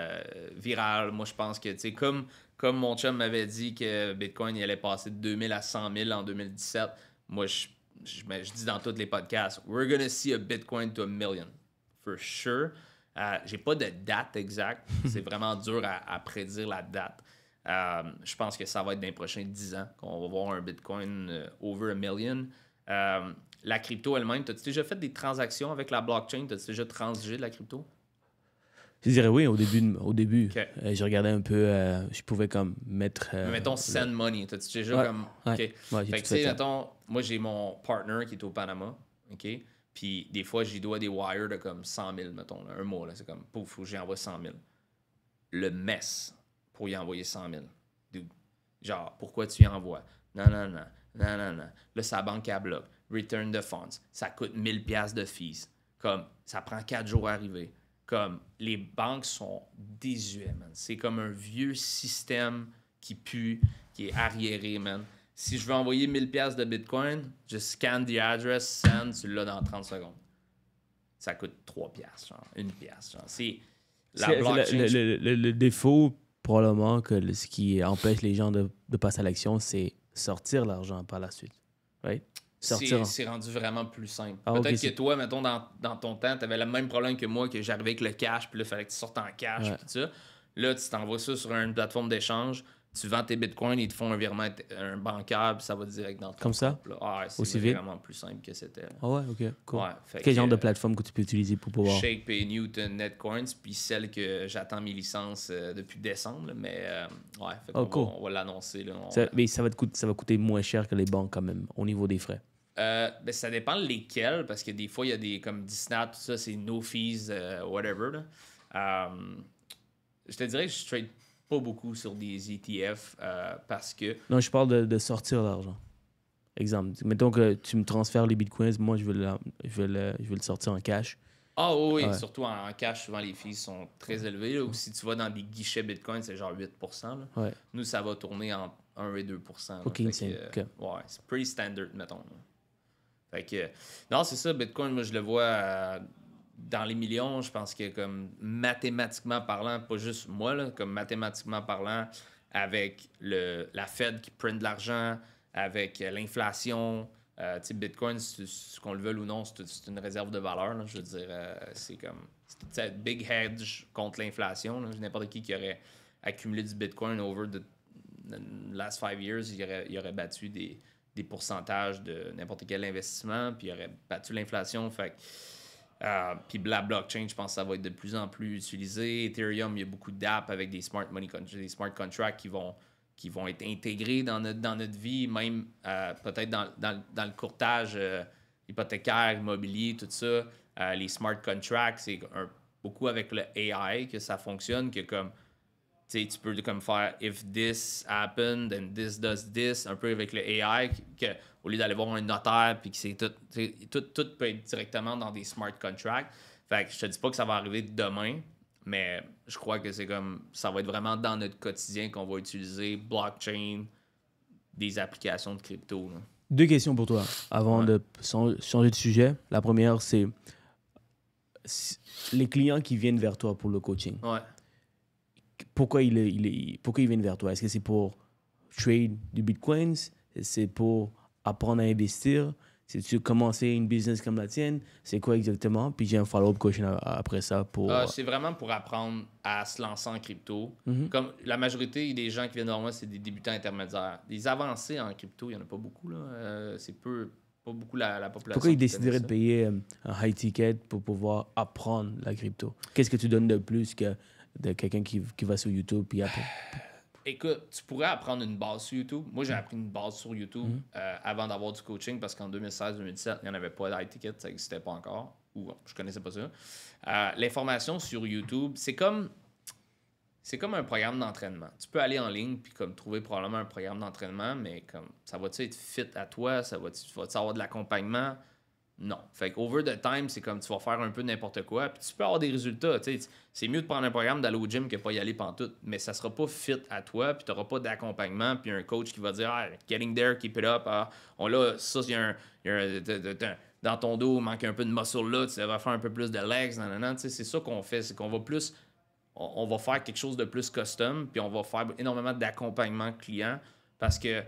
viral. Moi, je pense que, tu sais, comme mon chum m'avait dit que Bitcoin il allait passer de 2000 à 100 000 en 2017, moi, je dis dans tous les podcasts, we're gonna see a Bitcoin to $1 million, for sure. J'ai pas de date exacte. C'est vraiment dur à prédire la date. Je pense que ça va être dans les prochains 10 ans qu'on va voir un Bitcoin over $1 million. La crypto elle-même, as-tu déjà fait des transactions avec la blockchain? As-tu déjà transigé de la crypto? Je dirais oui, au début. Ok. Je regardais un peu, je pouvais comme mettre... Mais mettons send money. T'as-tu déjà Ouais, comme. ouais. OK. Ouais, j'ai Fait que tout tu sais, fait ça. mettons, moi j'ai mon partner qui est au Panama. OK? Puis des fois, j'y dois des wires de comme 100 000, mettons. Là, un mois, là. C'est comme, pouf, faut que j'y envoie 100 000. Le mess pour y envoyer 100 000. Dude. Genre, pourquoi tu y envoies? Non, non, non. Non, non, non. Là, sa banque à bloc. Return the funds. Ça coûte 1000$ de fees. Comme, ça prend 4 jours à arriver. Comme, les banques sont désuets, man. C'est comme un vieux système qui pue, qui est arriéré, man. Si je veux envoyer 1000$ de Bitcoin, je scanne the address, send, tu l'as dans 30 secondes. Ça coûte 3$, genre, 1$. Genre. C'est la C'est blockchain. le défaut, probablement, ce qui empêche les gens de passer à l'action, c'est sortir l'argent par la suite. Right? Sortir. C'est rendu vraiment plus simple. Ah, Peut-être ok, que c'est- toi, mettons, dans ton temps, tu avais le même problème que moi, que j'arrivais avec le cash, puis là, il fallait que tu sortes en cash, Ouais. puis tout ça. Là, tu t'envoies ça sur une plateforme d'échange, tu vends tes bitcoins, ils te font un virement un bancaire, puis ça va direct dans ton Comme ça? compte, là. Ah, ouais, c'est Aussi vite? vraiment plus simple que c'était. Là. Ah ouais, ok, cool. Ouais, fait Quel que, genre de plateforme que tu peux utiliser pour pouvoir... ShakePay, Newton, Netcoins, puis celle que j'attends mes licences depuis décembre, là, mais ouais, fait qu'on cool. on va l'annoncer. Là, Mais ça va coûter moins cher que les banques quand même, au niveau des frais. Ben, ça dépend lesquels, parce que des fois, il y a des comme Disney, tout ça, c'est no fees, whatever. Là. Je te dirais que je trade pas beaucoup sur des ETF parce que. Non, je parle de sortir l'argent. Exemple, mettons que tu me transfères les bitcoins, moi je veux le sortir en cash. Ah oui, Ouais. surtout en cash, souvent les fees sont très élevées. Là, ou si tu vas dans des guichets Bitcoin, c'est genre 8%. Là. Ouais. Nous, ça va tourner entre 1 et 2%. Là. Ok, Fait insane. que, Ok. ouais, c'est pretty standard, mettons. Là. Fait que, non, c'est ça, Bitcoin, moi, je le vois dans les millions. Je pense que, comme mathématiquement parlant, pas juste moi, là, comme mathématiquement parlant, avec la Fed qui prenne de l'argent, avec l'inflation, tu sais, Bitcoin, ce qu'on le veuille ou non, c'est une réserve de valeur. Là, je veux dire, c'est comme c'est un big hedge contre l'inflation. Là. N'importe qui aurait accumulé du Bitcoin over the last 5 years, il aurait battu des pourcentages de n'importe quel investissement, puis il aurait battu l'inflation. Fait puis la blockchain, je pense que ça va être de plus en plus utilisé. Ethereum, il y a beaucoup d'apps avec des smart contracts qui vont être intégrés dans notre vie, même peut-être dans le courtage hypothécaire, immobilier, tout ça. Les smart contracts, c'est beaucoup avec le AI que ça fonctionne, que comme tu peux comme faire if this happened and this does this, un peu avec le AI, au lieu d'aller voir un notaire, puis que c'est tout peut être directement dans des smart contracts. Fait que je te dis pas que ça va arriver demain, mais je crois que c'est comme ça va être vraiment dans notre quotidien qu'on va utiliser blockchain, des applications de crypto. Là. 2 questions pour toi avant Ouais. de changer de sujet. La première, c'est les clients qui viennent vers toi pour le coaching. Ouais. Pourquoi pourquoi ils viennent vers toi? Est-ce que c'est pour trade du bitcoins? C'est pour apprendre à investir? C'est-tu commencer une business comme la tienne? C'est quoi exactement? Puis j'ai un follow-up question après ça pour... C'est vraiment pour apprendre à se lancer en crypto. Mhm. Comme la majorité des gens qui viennent vers moi, c'est des débutants intermédiaires. Des avancés en crypto, il n'y en a pas beaucoup. Là. C'est pas beaucoup la population. Pourquoi ils qui décideraient de connaît ça. payer un high ticket pour pouvoir apprendre la crypto? Qu'est-ce que tu donnes de plus que de quelqu'un qui va sur YouTube puis après? Écoute, tu pourrais apprendre une base sur YouTube. Moi, j'ai appris une base sur YouTube avant d'avoir du coaching parce qu'en 2016-2017, il n'y en avait pas d'high ticket, ça n'existait pas encore. Ou je connaissais pas ça. L'information sur YouTube, c'est comme un programme d'entraînement. Tu peux aller en ligne puis comme trouver probablement un programme d'entraînement, mais comme ça va-tu être fit à toi? Vas-tu avoir de l'accompagnement? Non. Fait que over the time, c'est comme tu vas faire un peu n'importe quoi, puis tu peux avoir des résultats. C'est mieux de prendre un programme, d'aller au gym que pas y aller pantoute, mais ça sera pas fit à toi, puis tu n'auras pas d'accompagnement, puis un coach qui va dire getting there, keep it up. Ça, il y a dans ton dos, il manque un peu de muscle là, tu vas faire un peu plus de legs, nanana. C'est ça qu'on fait, c'est qu'on va plus. On va faire quelque chose de plus custom, puis on va faire énormément d'accompagnement client, parce que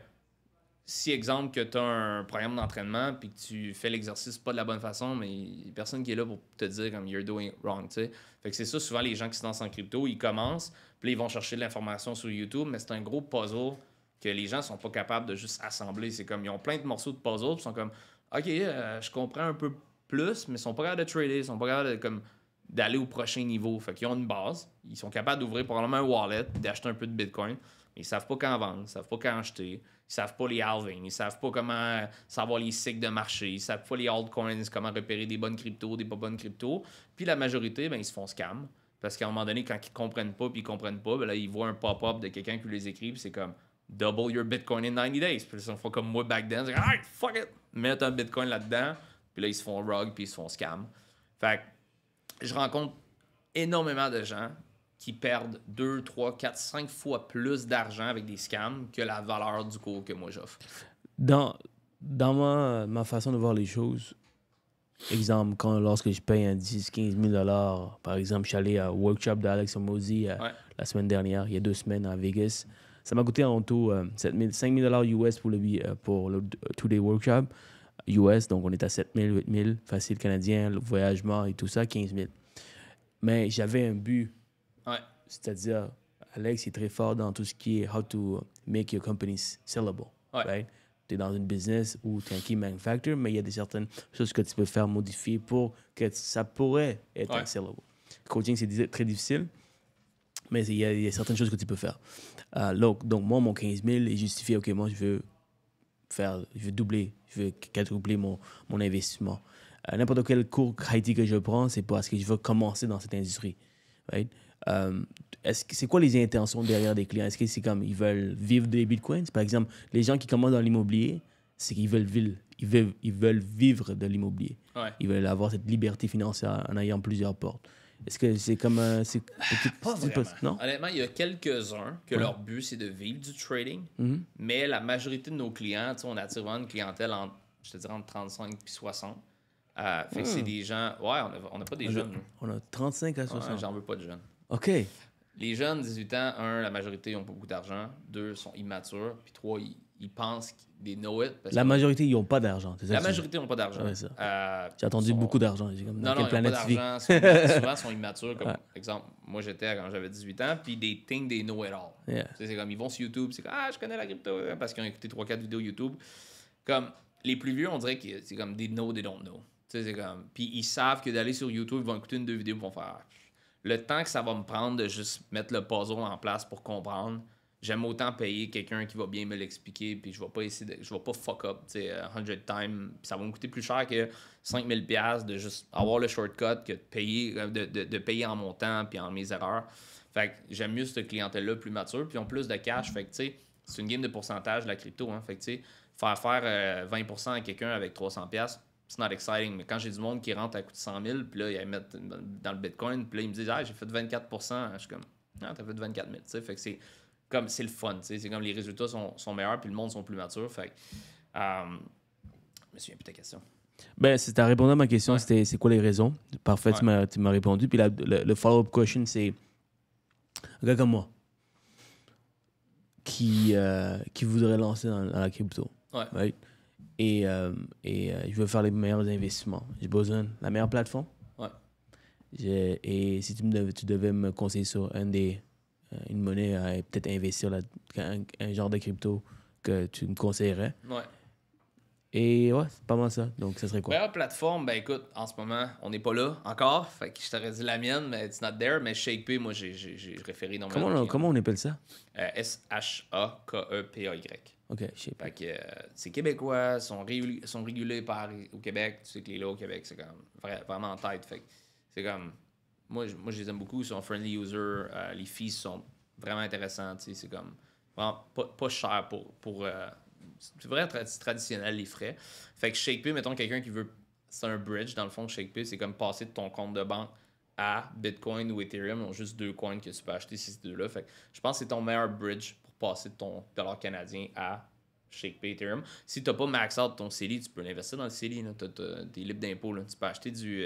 si, exemple, que tu as un programme d'entraînement puis que tu fais l'exercice pas de la bonne façon, mais il n'y a personne qui est là pour te dire comme you're doing it wrong, tu sais. Fait que c'est ça, souvent, les gens qui se lancent en crypto, ils commencent, puis là, ils vont chercher de l'information sur YouTube, mais c'est un gros puzzle que les gens sont pas capables de juste assembler. C'est comme, ils ont plein de morceaux de puzzle, puis ils sont comme, OK, je comprends un peu plus, mais ils sont pas capables de trader, ils sont pas capables de, comme, d'aller au prochain niveau. Fait qu'ils ont une base, ils sont capables d'ouvrir probablement un wallet, d'acheter un peu de Bitcoin, mais ils savent pas quand vendre, ils savent pas quand acheter, ils savent pas les halvings, ils savent pas comment savoir les cycles de marché, ils savent pas les altcoins, comment repérer des bonnes cryptos, des pas bonnes cryptos. Puis la majorité, ben, ils se font scam. Parce qu'à un moment donné, quand ils comprennent pas, puis ils comprennent pas, ben là, ils voient un pop-up de quelqu'un qui les écrit, puis c'est comme double your Bitcoin in 90 days. Puis ils font comme moi back then, c'est comme, alright, fuck it, mettre un Bitcoin là-dedans, puis là, ils se font rug, puis ils se font scam. Fait que je rencontre énormément de gens qui perdent 2, 3, 4, 5 fois plus d'argent avec des scams que la valeur du cours que moi j'offre. Dans ma façon de voir les choses, exemple, lorsque je paye un 10-15 000 $, par exemple, je suis allé au workshop d'Alex Hormozy la semaine dernière, il y a 2 semaines à Vegas. Ça m'a coûté en tout 5 000 $ US pour le two-day workshop US. Donc, on est à 7 000, 8 000, facile canadien, le voyagement et tout ça, 15 000. Mais j'avais un but. Ouais. C'est-à-dire, Alex est très fort dans tout ce qui est how to make your company sellable. Ouais. Right? Tu es dans une business où tu es un key manufacturer, mais il y a certaines choses que tu peux faire modifier pour que ça pourrait être un sellable. Coaching, c'est très difficile, mais il y a certaines choses que tu peux faire. Donc, moi, mon 15 000 est justifié. OK, moi, je veux doubler, je veux quadrupler mon investissement. N'importe quel cours IT que je prends, c'est parce que je veux commencer dans cette industrie. Right? C'est quoi les intentions derrière des clients? Est-ce que c'est comme ils veulent vivre des bitcoins? Par exemple, les gens qui commencent dans l'immobilier, c'est qu'ils veulent vivre de l'immobilier. Ouais. Ils veulent avoir cette liberté financière en ayant plusieurs portes. Est-ce que c'est comme pas vraiment. Non? Honnêtement, il y a quelques-uns que leur but, c'est de vivre du trading. Mais la majorité de nos clients, on attire vraiment une clientèle entre 35 et 60. Fait que c'est des gens... Ouais, on n'a pas des jeunes. On a 35 à 60. Ouais, j'en veux pas de jeunes. OK. Les jeunes, 18 ans, la majorité n'ont pas beaucoup d'argent. 2, sont immatures. Puis 3, ils pensent des know-it. La majorité, ils n'ont pas d'argent. La majorité n'ont pas d'argent. Ouais, J'ai entendu beaucoup d'argent. Non, ils n'ont pas d'argent. Souvent, ils sont immatures. Comme exemple, moi, j'étais quand j'avais 18 ans, puis they think they know it all. Yeah. C'est comme, ils vont sur YouTube, c'est comme, je connais la crypto, parce qu'ils ont écouté 3-4 vidéos YouTube. Comme, les plus vieux, on dirait que c'est comme, they know, they don't know. C'est comme, puis ils savent que d'aller sur YouTube, ils vont écouter 1-2 vidéos, ils vont faire... Le temps que ça va me prendre de juste mettre le puzzle en place pour comprendre, j'aime autant payer quelqu'un qui va bien me l'expliquer, puis je vais pas fuck up 100 times, puis ça va me coûter plus cher que 5 000 $ de juste avoir le shortcut que de payer en mon temps puis en mes erreurs. Fait que j'aime mieux cette clientèle-là plus mature, puis ils ont plus de cash. Fait que tu sais, c'est une game de pourcentage la crypto. Fait que tu sais, faire 20% à quelqu'un avec 300 $, c'est not exciting. Mais quand j'ai du monde qui rentre à coût de 100 000, puis là, ils mettent dans le Bitcoin, puis là, ils me disent, j'ai fait 24%. Je suis comme, t'as fait 24 000. Fait que c'est comme, c'est le fun. C'est comme les résultats sont meilleurs, puis le monde sont plus matures. Fait que, je me souviens plus de ta question. Ben, tu as répondu à ma question, c'était c'est quoi les raisons? Parfait, tu m'as répondu. Puis le follow-up question, c'est un gars comme moi qui voudrait lancer dans la crypto. Ouais. Right? Et je veux faire les meilleurs investissements. J'ai besoin de la meilleure plateforme. Ouais. Et si tu devais me conseiller sur une monnaie à peut-être investir un genre de crypto que tu me conseillerais. Ouais. Et ouais, c'est pas mal ça. Donc, ça serait quoi? Meilleure plateforme, ben écoute, en ce moment, on n'est pas là encore. Fait que je t'aurais dit la mienne, mais it's not there. Mais ShakePay, moi, j'ai référé énormément. Comment on appelle ça? SHAKEPAY. OK, ShakePay. Fait que c'est québécois, sont régulés au Québec. Tu sais que les lois au Québec, c'est comme vraiment en tête. Fait que c'est comme... Moi, je les aime beaucoup. Ils sont friendly user. Les fees sont vraiment intéressants. Tu sais, c'est comme... Vraiment pas cher pour c'est vraiment traditionnel, les frais. Fait que ShakePay, mettons quelqu'un qui veut... C'est un bridge, dans le fond, ShakePay, c'est comme passer de ton compte de banque à Bitcoin ou Ethereum. Ils ont juste 2 coins que tu peux acheter, ces deux-là. Fait que je pense que c'est ton meilleur bridge pour passer de ton dollar canadien à ShakePay, Ethereum. Si tu n'as pas max out ton CELI, tu peux l'investir dans le CELI. Tu es libre d'impôt. Tu peux acheter du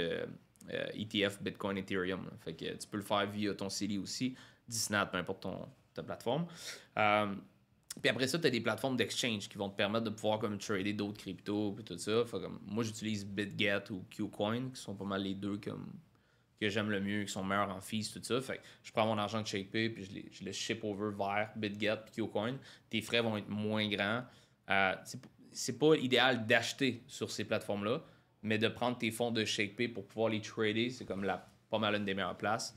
ETF Bitcoin, Ethereum. Là. Fait que tu peux le faire via ton CELI aussi, Disney, peu importe ta plateforme. Puis après ça, tu as des plateformes d'exchange qui vont te permettre de pouvoir comme trader d'autres cryptos et tout ça. Fait comme, moi, j'utilise BitGet ou Qcoin, qui sont pas mal les deux que j'aime le mieux, qui sont meilleurs en fees, tout ça. Fait que je prends mon argent de ShakePay puis je le ship over vers BitGet et Qcoin. Tes frais vont être moins grands. C'est pas idéal d'acheter sur ces plateformes-là, mais de prendre tes fonds de ShakePay pour pouvoir les trader, c'est comme la pas mal une des meilleures places.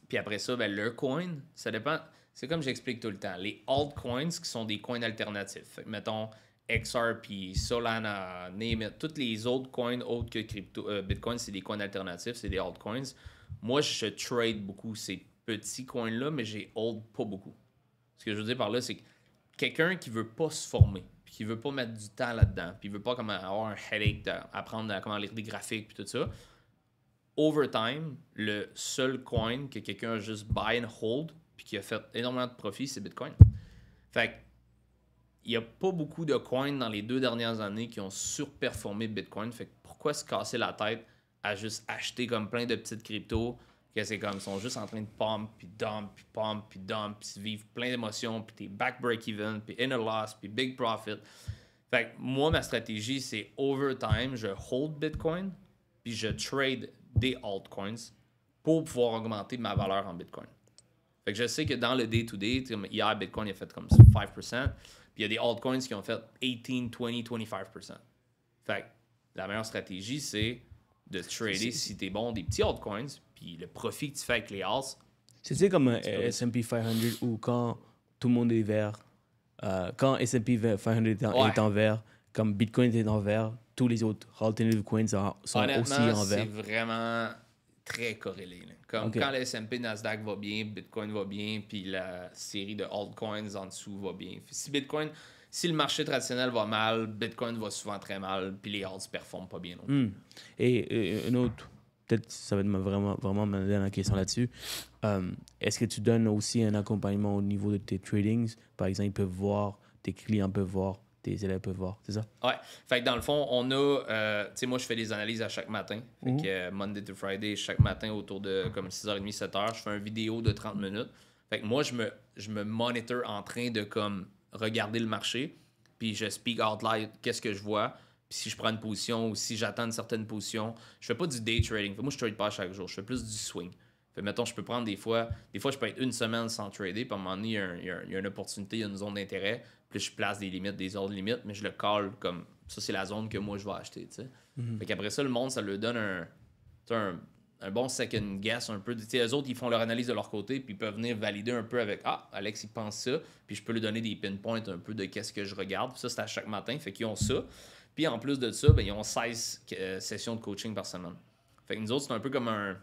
Puis après ça, ben, leur coin, ça dépend. C'est comme j'explique tout le temps. Les altcoins qui sont des coins alternatifs. Fait que, mettons XRP, Solana, name it, tous les autres coins autres que crypto, Bitcoin, c'est des coins alternatifs, c'est des altcoins. Moi, je trade beaucoup ces petits coins-là, mais j'ai hold pas beaucoup. Ce que je veux dire par là, c'est que quelqu'un qui veut pas se former, puis qui veut pas mettre du temps là-dedans, puis il veut pas comme avoir un headache d'apprendre comment lire des graphiques puis tout ça, over time, le seul coin que quelqu'un a juste buy and hold puis qui a fait énormément de profit, c'est Bitcoin. Fait que il n'y a pas beaucoup de coins dans les 2 dernières années qui ont surperformé Bitcoin. Fait que pourquoi se casser la tête à juste acheter comme plein de petites cryptos que c'est comme, ils sont juste en train de pump, puis dump, puis pump, puis dump, puis vivre plein d'émotions, puis t'es back break-even, puis in a loss, puis big profit. Fait que moi, ma stratégie, c'est over time, je hold Bitcoin, puis je trade des altcoins pour pouvoir augmenter ma valeur en Bitcoin. Fait que je sais que dans le day-to-day, hier, Bitcoin a fait comme 5%, puis il y a des altcoins qui ont fait 18, 20, 25%. Fait que la meilleure stratégie, c'est de trader, si t'es bon, des petits altcoins, puis le profit que tu fais avec les alts. C'est comme un S&P 500 où quand tout le monde est vert, quand S&P 500 est en vert, comme Bitcoin est en vert, tous les autres alternative coins sont aussi en vert. C'est vraiment très corrélé. Là. Comme quand le S&P Nasdaq va bien, Bitcoin va bien, puis la série de altcoins en dessous va bien. Si le marché traditionnel va mal, Bitcoin va souvent très mal, puis les alts ne performent pas bien non plus. Et une autre, peut-être ça va être vraiment ma dernière question là-dessus. Est-ce que tu donnes aussi un accompagnement au niveau de tes tradings? Par exemple, ils peuvent voir, tes clients peuvent voir, tes élèves peuvent voir, c'est ça? Ouais. Fait que dans le fond, on a... tu sais, moi, je fais des analyses à chaque matin. Fait que Monday to Friday, chaque matin, autour de comme 6h30, 7h, je fais une vidéo de 30 minutes. Fait que moi, je me monitor en train de comme regarder le marché, puis je speak out loud qu'est-ce que je vois, puis si je prends une position ou si j'attends une certaine position. Je fais pas du day trading. Moi, je trade pas chaque jour. Je fais plus du swing. Fait, mettons, je peux prendre des fois, je peux être une semaine sans trader, puis à un moment donné, il y a une opportunité, il y a une zone d'intérêt, puis je place des limites, des ordres limites, mais je le call comme ça, c'est la zone que moi je vais acheter. Tu sais. Fait qu'après ça, le monde, ça leur donne un bon second guess un peu. Tu sais, eux autres, ils font leur analyse de leur côté, puis ils peuvent venir valider un peu avec Alex, il pense ça, puis je peux lui donner des pinpoints un peu de qu'est-ce que je regarde. Puis ça, c'est à chaque matin, fait qu'ils ont ça. Puis en plus de ça, ben, ils ont 16 sessions de coaching par semaine. Fait que nous autres, c'est un peu comme un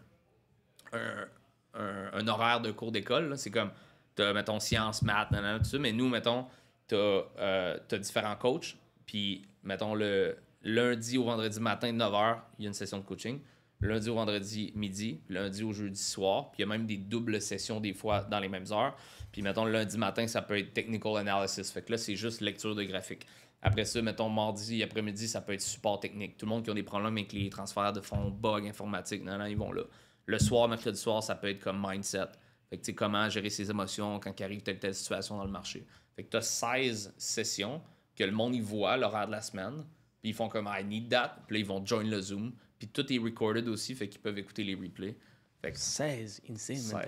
horaire de cours d'école. Là. C'est comme, t'as, mettons, sciences, maths, tout ça, mais nous, mettons, t'as différents coachs, puis, mettons, le lundi au vendredi matin, 9h, il y a une session de coaching. Lundi au vendredi midi, lundi au jeudi soir, puis il y a même des doubles sessions des fois dans les mêmes heures. Puis, mettons, le lundi matin, ça peut être technical analysis. Fait que là, c'est juste lecture de graphique. Après ça, mettons, mardi après-midi, ça peut être support technique. Tout le monde qui a des problèmes avec les transferts de fonds, bugs informatiques, ils vont là. Le soir, mercredi soir, ça peut être comme mindset. Fait que tu sais, comment gérer ses émotions quand il arrive telle situation dans le marché. Fait que tu as 16 sessions que le monde y voit l'horaire de la semaine. Puis ils font comme I need that. Puis là, ils vont join le Zoom. Puis tout est recorded aussi, fait qu'ils peuvent écouter les replays. Fait que 16, insane.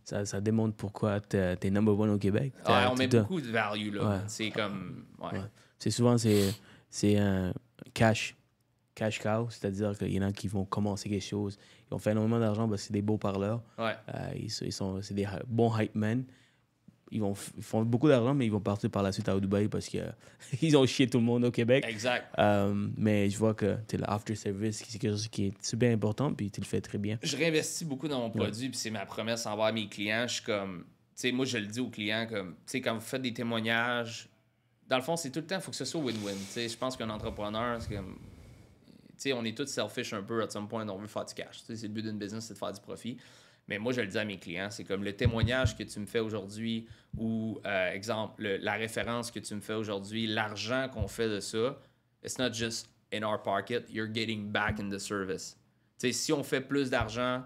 16. Ça démontre pourquoi t'es number one au Québec. Ouais, on met beaucoup de value là. Ouais. C'est comme. Ouais. C'est souvent c'est un cash cow, c'est-à-dire qu'il y en a qui vont commencer quelque chose. Ils ont fait énormément d'argent parce que c'est des beaux parleurs. Ouais. C'est des bons hype men. Ils font beaucoup d'argent, mais ils vont partir par la suite à Dubaï parce qu'ils ont chié tout le monde au Québec. Exact. Mais je vois que l'after service, c'est quelque chose qui est super important, puis tu le fais très bien. Je réinvestis beaucoup dans mon produit, puis c'est ma promesse envers mes clients. Je suis comme, tu sais, moi, je le dis aux clients, comme, tu sais, quand vous faites des témoignages, dans le fond, c'est tout le temps, il faut que ce soit win-win. Tu sais, je pense qu'un entrepreneur, c'est comme, tu sais, on est tous selfish un peu, à some point, on veut faire du cash. Tu sais, c'est le but d'une business, c'est de faire du profit. Mais moi, je le dis à mes clients, c'est comme le témoignage que tu me fais aujourd'hui ou, exemple, la référence que tu me fais aujourd'hui, l'argent qu'on fait de ça, it's not just in our pocket, you're getting back in the service. Tu sais, si on fait plus d'argent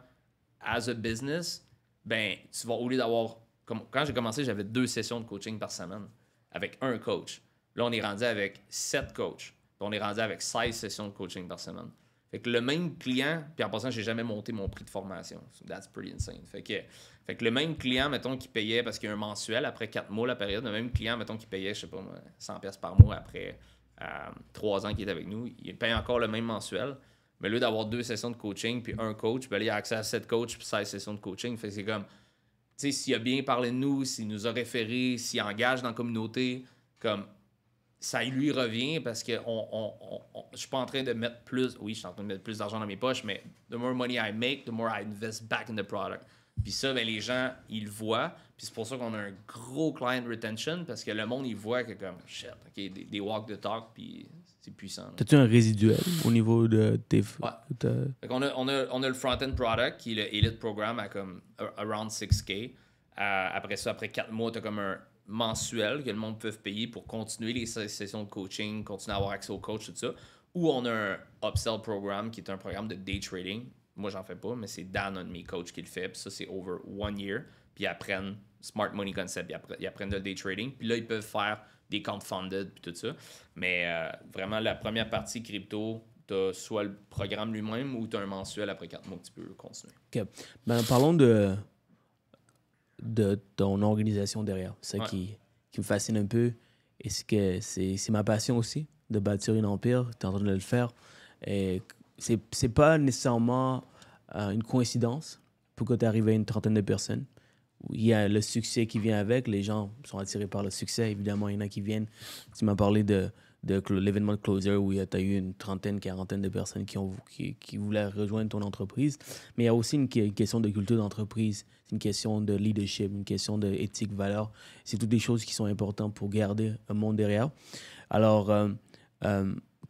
as a business, ben, tu vas, au lieu d'avoir... Quand j'ai commencé, j'avais 2 sessions de coaching par semaine avec un coach. Là, on est rendu avec 7 coachs. Puis on est rendu avec 16 sessions de coaching par semaine. Fait que le même client, puis en passant, j'ai jamais monté mon prix de formation. So that's pretty insane. Fait que le même client, mettons, qui payait, parce qu'il y a un mensuel après 4 mois la période, le même client, mettons, qui payait, je sais pas moi, 100$ par mois après 3 ans qu'il est avec nous, il paye encore le même mensuel. Mais au lieu d'avoir 2 sessions de coaching puis un coach, ben là, il a accès à 7 coachs puis 16 sessions de coaching. Fait que c'est comme, tu sais, s'il a bien parlé de nous, s'il nous a référé, s'il engage dans la communauté, comme, ça lui revient parce que je suis pas en train de mettre plus... Oui, je suis en train de mettre plus d'argent dans mes poches, mais the more money I make, the more I invest back in the product. Puis ça, ben, les gens, ils le voient. Puis c'est pour ça qu'on a un gros client retention parce que le monde, il voit que comme, shit, OK, des walk the talk, puis c'est puissant. T'as-tu un résiduel au niveau de tes... Ouais. Fait qu'on on a le front-end product qui est le Elite Program à comme around 6K. Après ça, après 4 mois, t'as comme un mensuel que le monde peut payer pour continuer les sessions de coaching, continuer à avoir accès au coach, tout ça. Ou on a un upsell program qui est un programme de day trading. Moi, j'en fais pas, mais c'est Dan, un de mes coachs, qui le fait. Puis ça, c'est over 1 year. Puis ils apprennent Smart Money Concept. Ils apprennent le day trading. Puis là, ils peuvent faire des comptes funded puis tout ça. Mais vraiment, la première partie crypto, tu as soit le programme lui-même ou tu as un mensuel après 4 mois que tu peux continuer. OK. Ben, parlons de ton organisation derrière. C'est ça qui me fascine un peu. Et c'est ma passion aussi, de bâtir un empire. Tu es en train de le faire. Et c'est pas nécessairement une coïncidence pour que tu arrives à une trentaine de personnes. Il y a le succès qui vient avec. Les gens sont attirés par le succès. Évidemment, il y en a qui viennent. Tu m'as parlé de l'événement de Closer où tu as eu une trentaine, quarantaine de personnes qui voulaient rejoindre ton entreprise. Mais il y a aussi une question de culture d'entreprise. C'est une question de leadership, une question d'éthique, valeur. C'est toutes des choses qui sont importantes pour garder un monde derrière. Alors,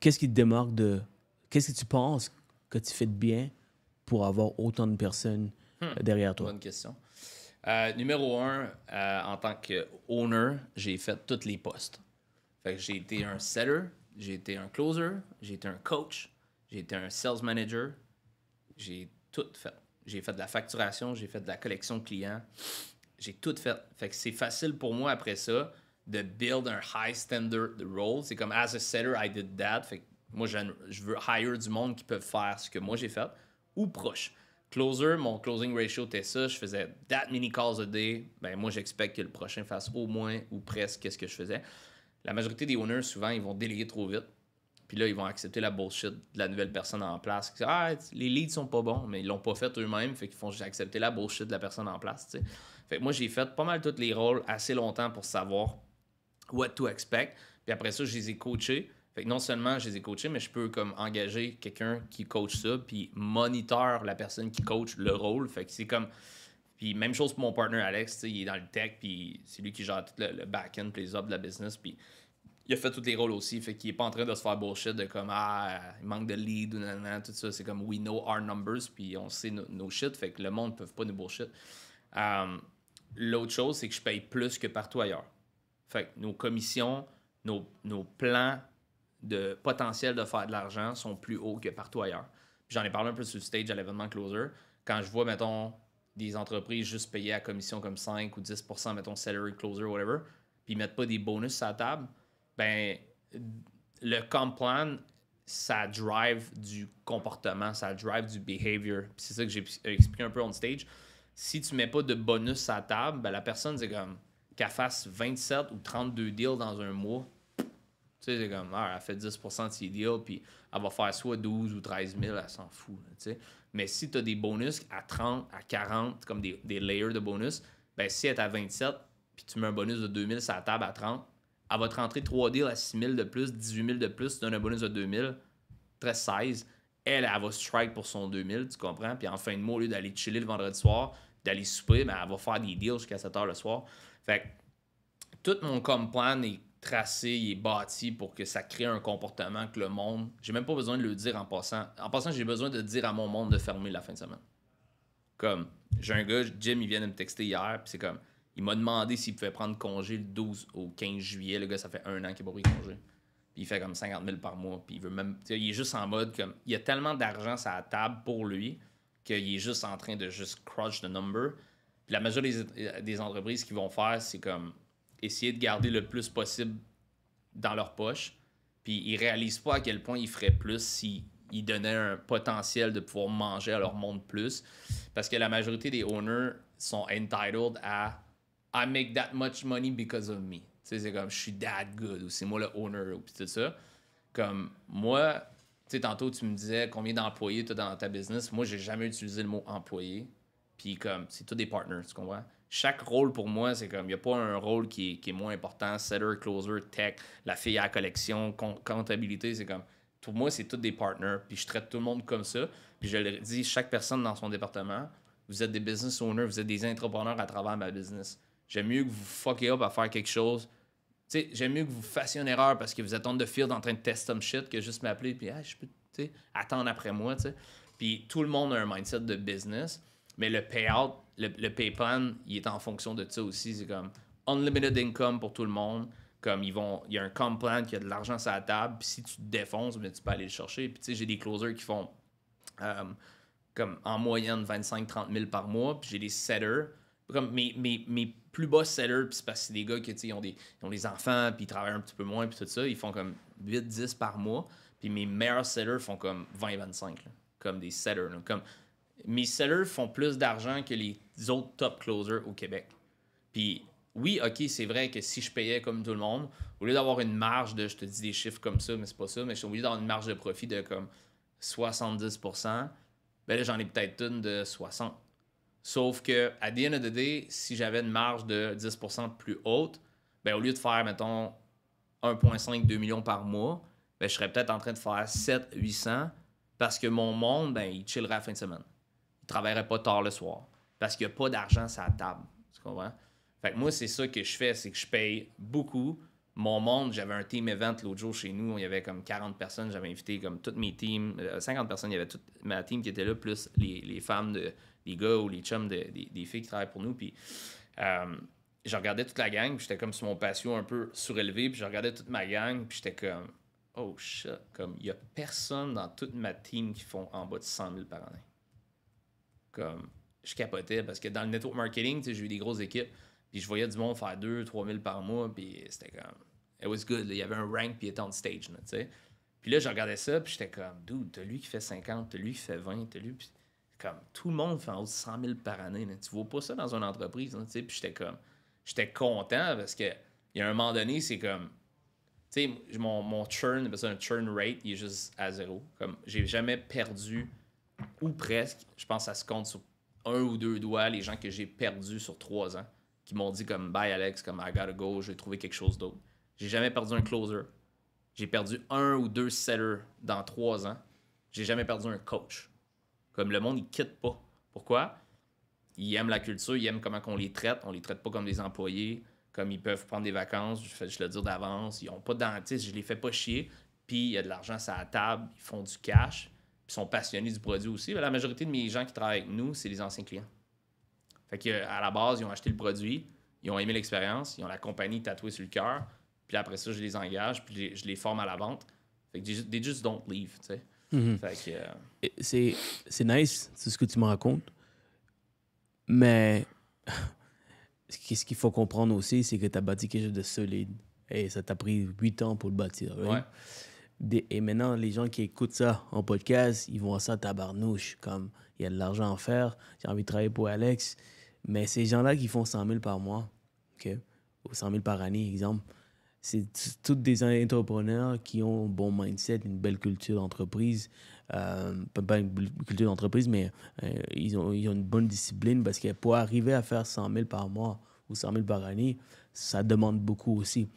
qu'est-ce qui te démarque de... Qu'est-ce que tu penses que tu fais de bien pour avoir autant de personnes derrière toi? Bonne question. Numéro 1, en tant qu'owner, j'ai fait tous les postes. Fait que j'ai été un setter, j'ai été un closer, j'ai été un coach, j'ai été un sales manager. J'ai tout fait. J'ai fait de la facturation, j'ai fait de la collection de clients. J'ai tout fait. Fait que c'est facile pour moi après ça de build un high standard de role. C'est comme as a setter, I did that. Fait que moi, je veux hire du monde qui peut faire ce que moi j'ai fait ou proche. Closer, mon closing ratio était ça. Je faisais that many calls a day. Ben, moi, j'expecte que le prochain fasse au moins ou presque ce que je faisais. La majorité des owners, souvent, ils vont déléguer trop vite. Puis là, ils vont accepter la bullshit de la nouvelle personne en place. Ah, les leads sont pas bons, mais ils l'ont pas fait eux-mêmes. Fait qu'ils font juste accepter la bullshit de la personne en place. T'sais. Fait que moi, j'ai fait pas mal tous les rôles assez longtemps pour savoir what to expect. Puis après ça, je les ai coachés. Fait que non seulement je les ai coachés, mais je peux comme engager quelqu'un qui coach ça, puis moniteur la personne qui coach le rôle. Fait que c'est comme... Puis même chose pour mon partner Alex, il est dans le tech, puis c'est lui qui gère tout le back-end, puis les ops de la business, puis il a fait tous les rôles aussi, fait qu'il est pas en train de se faire bullshit de comme il manque de lead ou nanana, tout ça. C'est comme we know our numbers, puis on sait nos shit, fait que le monde ne peut pas nous bullshit. L'autre chose, c'est que je paye plus que partout ailleurs. Fait que nos commissions, nos plans de potentiel de faire de l'argent sont plus hauts que partout ailleurs. Puis j'en ai parlé un peu sur le stage à l'événement Closer. Quand je vois, mettons, des entreprises juste payées à commission comme 5 ou 10%, mettons, salary closer, whatever, puis ils mettent pas des bonus sur la table, ben le comp plan, ça drive du comportement, ça drive du behavior. Puis c'est ça que j'ai expliqué un peu on stage. Si tu mets pas de bonus sur la table, ben la personne, c'est comme qu'elle fasse 27 ou 32 deals dans un mois. Tu sais, c'est comme, elle fait 10% de ses deals, puis elle va faire soit 12 ou 13 000, elle s'en fout. Tu sais. Mais si tu as des bonus à 30, à 40, comme des layers de bonus, ben si elle est à 27, puis tu mets un bonus de 2 000 sur la table à 30, elle va te rentrer 3 deals à 6 000 de plus, 18 000 de plus, tu donnes un bonus de 2 000, 13-16. Elle va strike pour son 2 000, tu comprends? Puis en fin de mois, au lieu d'aller chiller le vendredi soir, d'aller souper, ben, elle va faire des deals jusqu'à 7 heures le soir. Fait que tout mon comp plan est tracé, il est bâti pour que ça crée un comportement que le monde... J'ai même pas besoin de le dire en passant. En passant, j'ai besoin de dire à mon monde de fermer la fin de semaine. Comme, j'ai un gars, Jim, il vient de me texter hier, puis c'est comme... Il m'a demandé s'il pouvait prendre congé le 12 au 15 juillet. Le gars, ça fait 1 an qu'il n'a pas pris congé. Puis il fait comme 50 000 par mois. Puis il veut même... Il est juste en mode comme... Il y a tellement d'argent sur la table pour lui qu'il est juste en train de juste crush the number. Puis la majorité des entreprises qui vont faire, c'est comme essayer de garder le plus possible dans leur poche. Puis ils réalisent pas à quel point ils feraient plus s'ils donnaient un potentiel de pouvoir manger à leur monde plus. Parce que la majorité des owners sont entitled à I make that much money because of me. Tu sais, c'est comme je suis that good ou c'est moi le owner ou tout ça. Comme moi, sais, tantôt, tu me disais combien d'employés tu as dans ta business. Moi, j'ai jamais utilisé le mot employé. Puis comme, c'est tous des partners, tu comprends? Chaque rôle pour moi, c'est comme, il n'y a pas un rôle qui est moins important. Setter, closer, tech, la fille à la collection, comptabilité, c'est comme, pour moi, c'est tous des partners. Puis je traite tout le monde comme ça. Puis je le dis, chaque personne dans son département, vous êtes des business owners, vous êtes des entrepreneurs à travers ma business. J'aime mieux que vous fuckez up à faire quelque chose. Tu sais, j'aime mieux que vous fassiez une erreur parce que vous êtes on the field en train de tester some shit que juste m'appeler puis je peux, tu sais, attendre après moi, tu sais. Puis tout le monde a un mindset de business, mais le payout, le pay plan, il est en fonction de ça aussi. C'est comme unlimited income pour tout le monde. Comme il y a un comp plan qui a de l'argent sur la table, puis si tu te défonces, mais tu peux aller le chercher. Puis tu sais, j'ai des closers qui font comme en moyenne 25-30 000 par mois, puis j'ai des setters. Comme mes plus bas setters, puis c'est parce que c'est des gars qui ils ont des enfants, puis ils travaillent un petit peu moins, puis tout ça, ils font comme 8-10 par mois. Puis mes meilleurs setters font comme 20-25, comme des setters. Là. Comme, mes setters font plus d'argent que les autres top closers au Québec. Puis oui, OK, c'est vrai que si je payais comme tout le monde, au lieu d'avoir une marge de, je te dis des chiffres comme ça, mais c'est pas ça, mais je suis obligé d'avoir une marge de profit de comme 70%, ben là, j'en ai peut-être une de 60%. Sauf que, à the end of the day, si j'avais une marge de 10% plus haute, ben au lieu de faire, mettons, 1,5-2 millions par mois, ben je serais peut-être en train de faire 700-800 parce que mon monde, ben il chillerait à la fin de semaine. Il travaillerait pas tard le soir parce qu'il n'y a pas d'argent sur la table. Tu comprends? Fait que moi, c'est ça que je fais, c'est que je paye beaucoup. Mon monde, j'avais un team event l'autre jour chez nous, il y avait comme 40 personnes, j'avais invité comme toutes mes teams, 50 personnes, il y avait toute ma team qui était là, plus les femmes des gars ou les chums des filles qui travaillent pour nous. Puis je regardais toute la gang, puis j'étais comme sur mon patio un peu surélevé, puis je regardais toute ma gang, puis j'étais comme, oh shit, comme il y a personne dans toute ma team qui font en bas de 100 000 par année. Comme, je capotais parce que dans le network marketing, j'ai eu des grosses équipes, puis je voyais du monde faire 2-3 000 par mois, puis c'était comme, it was good. Là. Il y avait un rank, puis il était on stage, tu sais. Puis là, je regardais ça, puis j'étais comme, dude, t'as lui qui fait 50, t'as lui qui fait 20, t'as lui. Puis comme, tout le monde fait en haut de 100 000 par année. Là. Tu vois pas ça dans une entreprise, tu sais. Puis j'étais content parce que il y a un moment donné, c'est comme, tu sais, mon churn, c'est un churn rate, il est juste à zéro. Comme, j'ai jamais perdu, ou presque, je pense que ça se compte sur un ou deux doigts, les gens que j'ai perdus sur 3 ans, qui m'ont dit comme, bye Alex, comme, I gotta go, je vais trouver quelque chose d'autre. J'ai jamais perdu un closer. J'ai perdu 1 ou 2 setters dans 3 ans. J'ai jamais perdu un coach. Comme le monde, il quitte pas. Pourquoi? Ils aiment la culture, ils aiment comment on les traite. On les traite pas comme des employés, comme ils peuvent prendre des vacances, je le dire d'avance. Ils ont pas de dentiste, je les fais pas chier. Puis il y a de l'argent sur la table, ils font du cash, puis ils sont passionnés du produit aussi. Mais la majorité de mes gens qui travaillent avec nous, c'est les anciens clients. Fait qu'à la base, ils ont acheté le produit, ils ont aimé l'expérience, ils ont la compagnie tatouée sur le cœur. Puis après ça, je les engage, puis je les forme à la vente. Fait que they just don't leave, tu sais. Mm-hmm. Fait que... C'est nice, c'est ce que tu me racontes. Mais ce qu'il faut comprendre aussi, c'est que tu as bâti quelque chose de solide. Et ça t'a pris 8 ans pour le bâtir. Right? Ouais. Et maintenant, les gens qui écoutent ça en podcast, ils vont ça tabarnouche. Comme, il y a de l'argent à faire, j'ai envie de travailler pour Alex. Mais ces gens-là qui font 100 000 par mois, okay, ou 100 000 par année, exemple, c'est tous des entrepreneurs qui ont un bon mindset, une belle culture d'entreprise. Pas une culture d'entreprise, mais ils ont une bonne discipline parce que pour arriver à faire 100 000 par mois ou 100 000 par année, ça demande beaucoup aussi.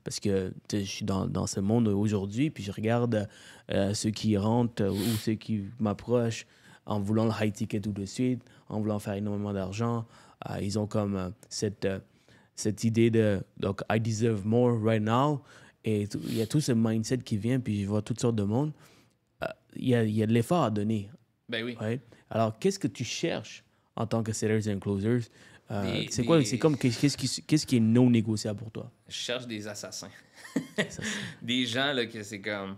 Parce que je suis dans ce monde aujourd'hui, puis je regarde ceux qui rentrent ou ceux qui m'approchent en voulant le high ticket tout de suite, en voulant faire énormément d'argent. Ils ont comme cette idée de donc I deserve more right now, et il y a tout ce mindset qui vient, puis je vois toutes sortes de monde. Il y a de l'effort à donner. Ben oui. Right? Alors, qu'est-ce que tu cherches en tant que sellers and closers? Qu'est-ce qui est non négociable pour toi? Je cherche des assassins. Des gens là, que c'est comme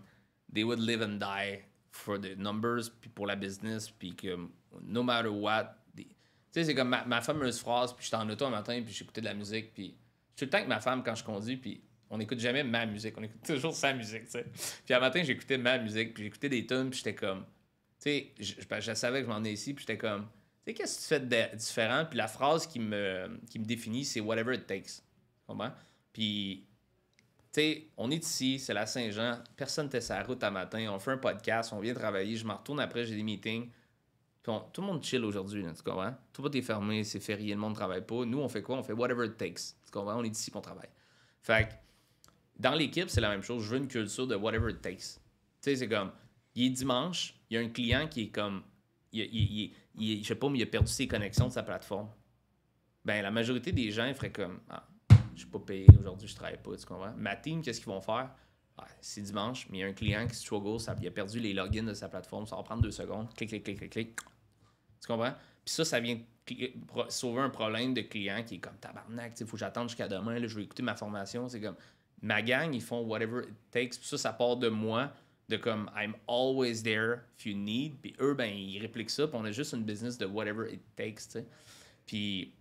they would live and die for the numbers, puis pour la business, puis que no matter what. Tu sais, c'est comme ma fameuse phrase, puis j'étais en auto un matin, puis j'écoutais de la musique, puis je suis tout le temps avec ma femme quand je conduis, puis on n'écoute jamais ma musique, on écoute toujours sa musique, tu sais. Puis un matin, j'écoutais ma musique, puis j'écoutais des tunes, puis j'étais comme, tu sais, je savais que je m'en ai ici, puis j'étais comme, tu sais, qu'est-ce que tu fais de différent? Puis la phrase qui me définit, c'est whatever it takes. Tu comprends? Puis sais, on est ici, c'est la Saint-Jean, personne n'était sur la route à matin, on fait un podcast, on vient travailler, je m'en retourne après, j'ai des meetings. Puis tout le monde chill aujourd'hui, là, tu comprends? Tout est fermé, c'est férié, le monde ne travaille pas. Nous, on fait quoi? On fait whatever it takes. Tu comprends? On est ici pour on travaille. Fait que dans l'équipe, c'est la même chose. Je veux une culture de whatever it takes. Tu sais, c'est comme, il est dimanche, il y a un client qui est comme, je sais pas, mais il a perdu ses connexions de sa plateforme. Ben, la majorité des gens, ils feraient comme, ah, je suis pas payé aujourd'hui, je travaille pas, tu comprends? Ma team, qu'est-ce qu'ils vont faire? Ah, c'est dimanche, mais il y a un client qui struggle, il a perdu les logins de sa plateforme, ça va prendre 2 secondes, clic, clic, clic, clic, clic. Tu comprends? Puis ça vient sauver un problème de client qui est comme tabarnak, il faut que j'attende jusqu'à demain, là, je vais écouter ma formation. C'est comme, ma gang, ils font whatever it takes. Puis ça part de moi, de comme, I'm always there if you need. Puis eux, ben, ils répliquent ça, puis on a juste une business de whatever it takes, tu sais. Puis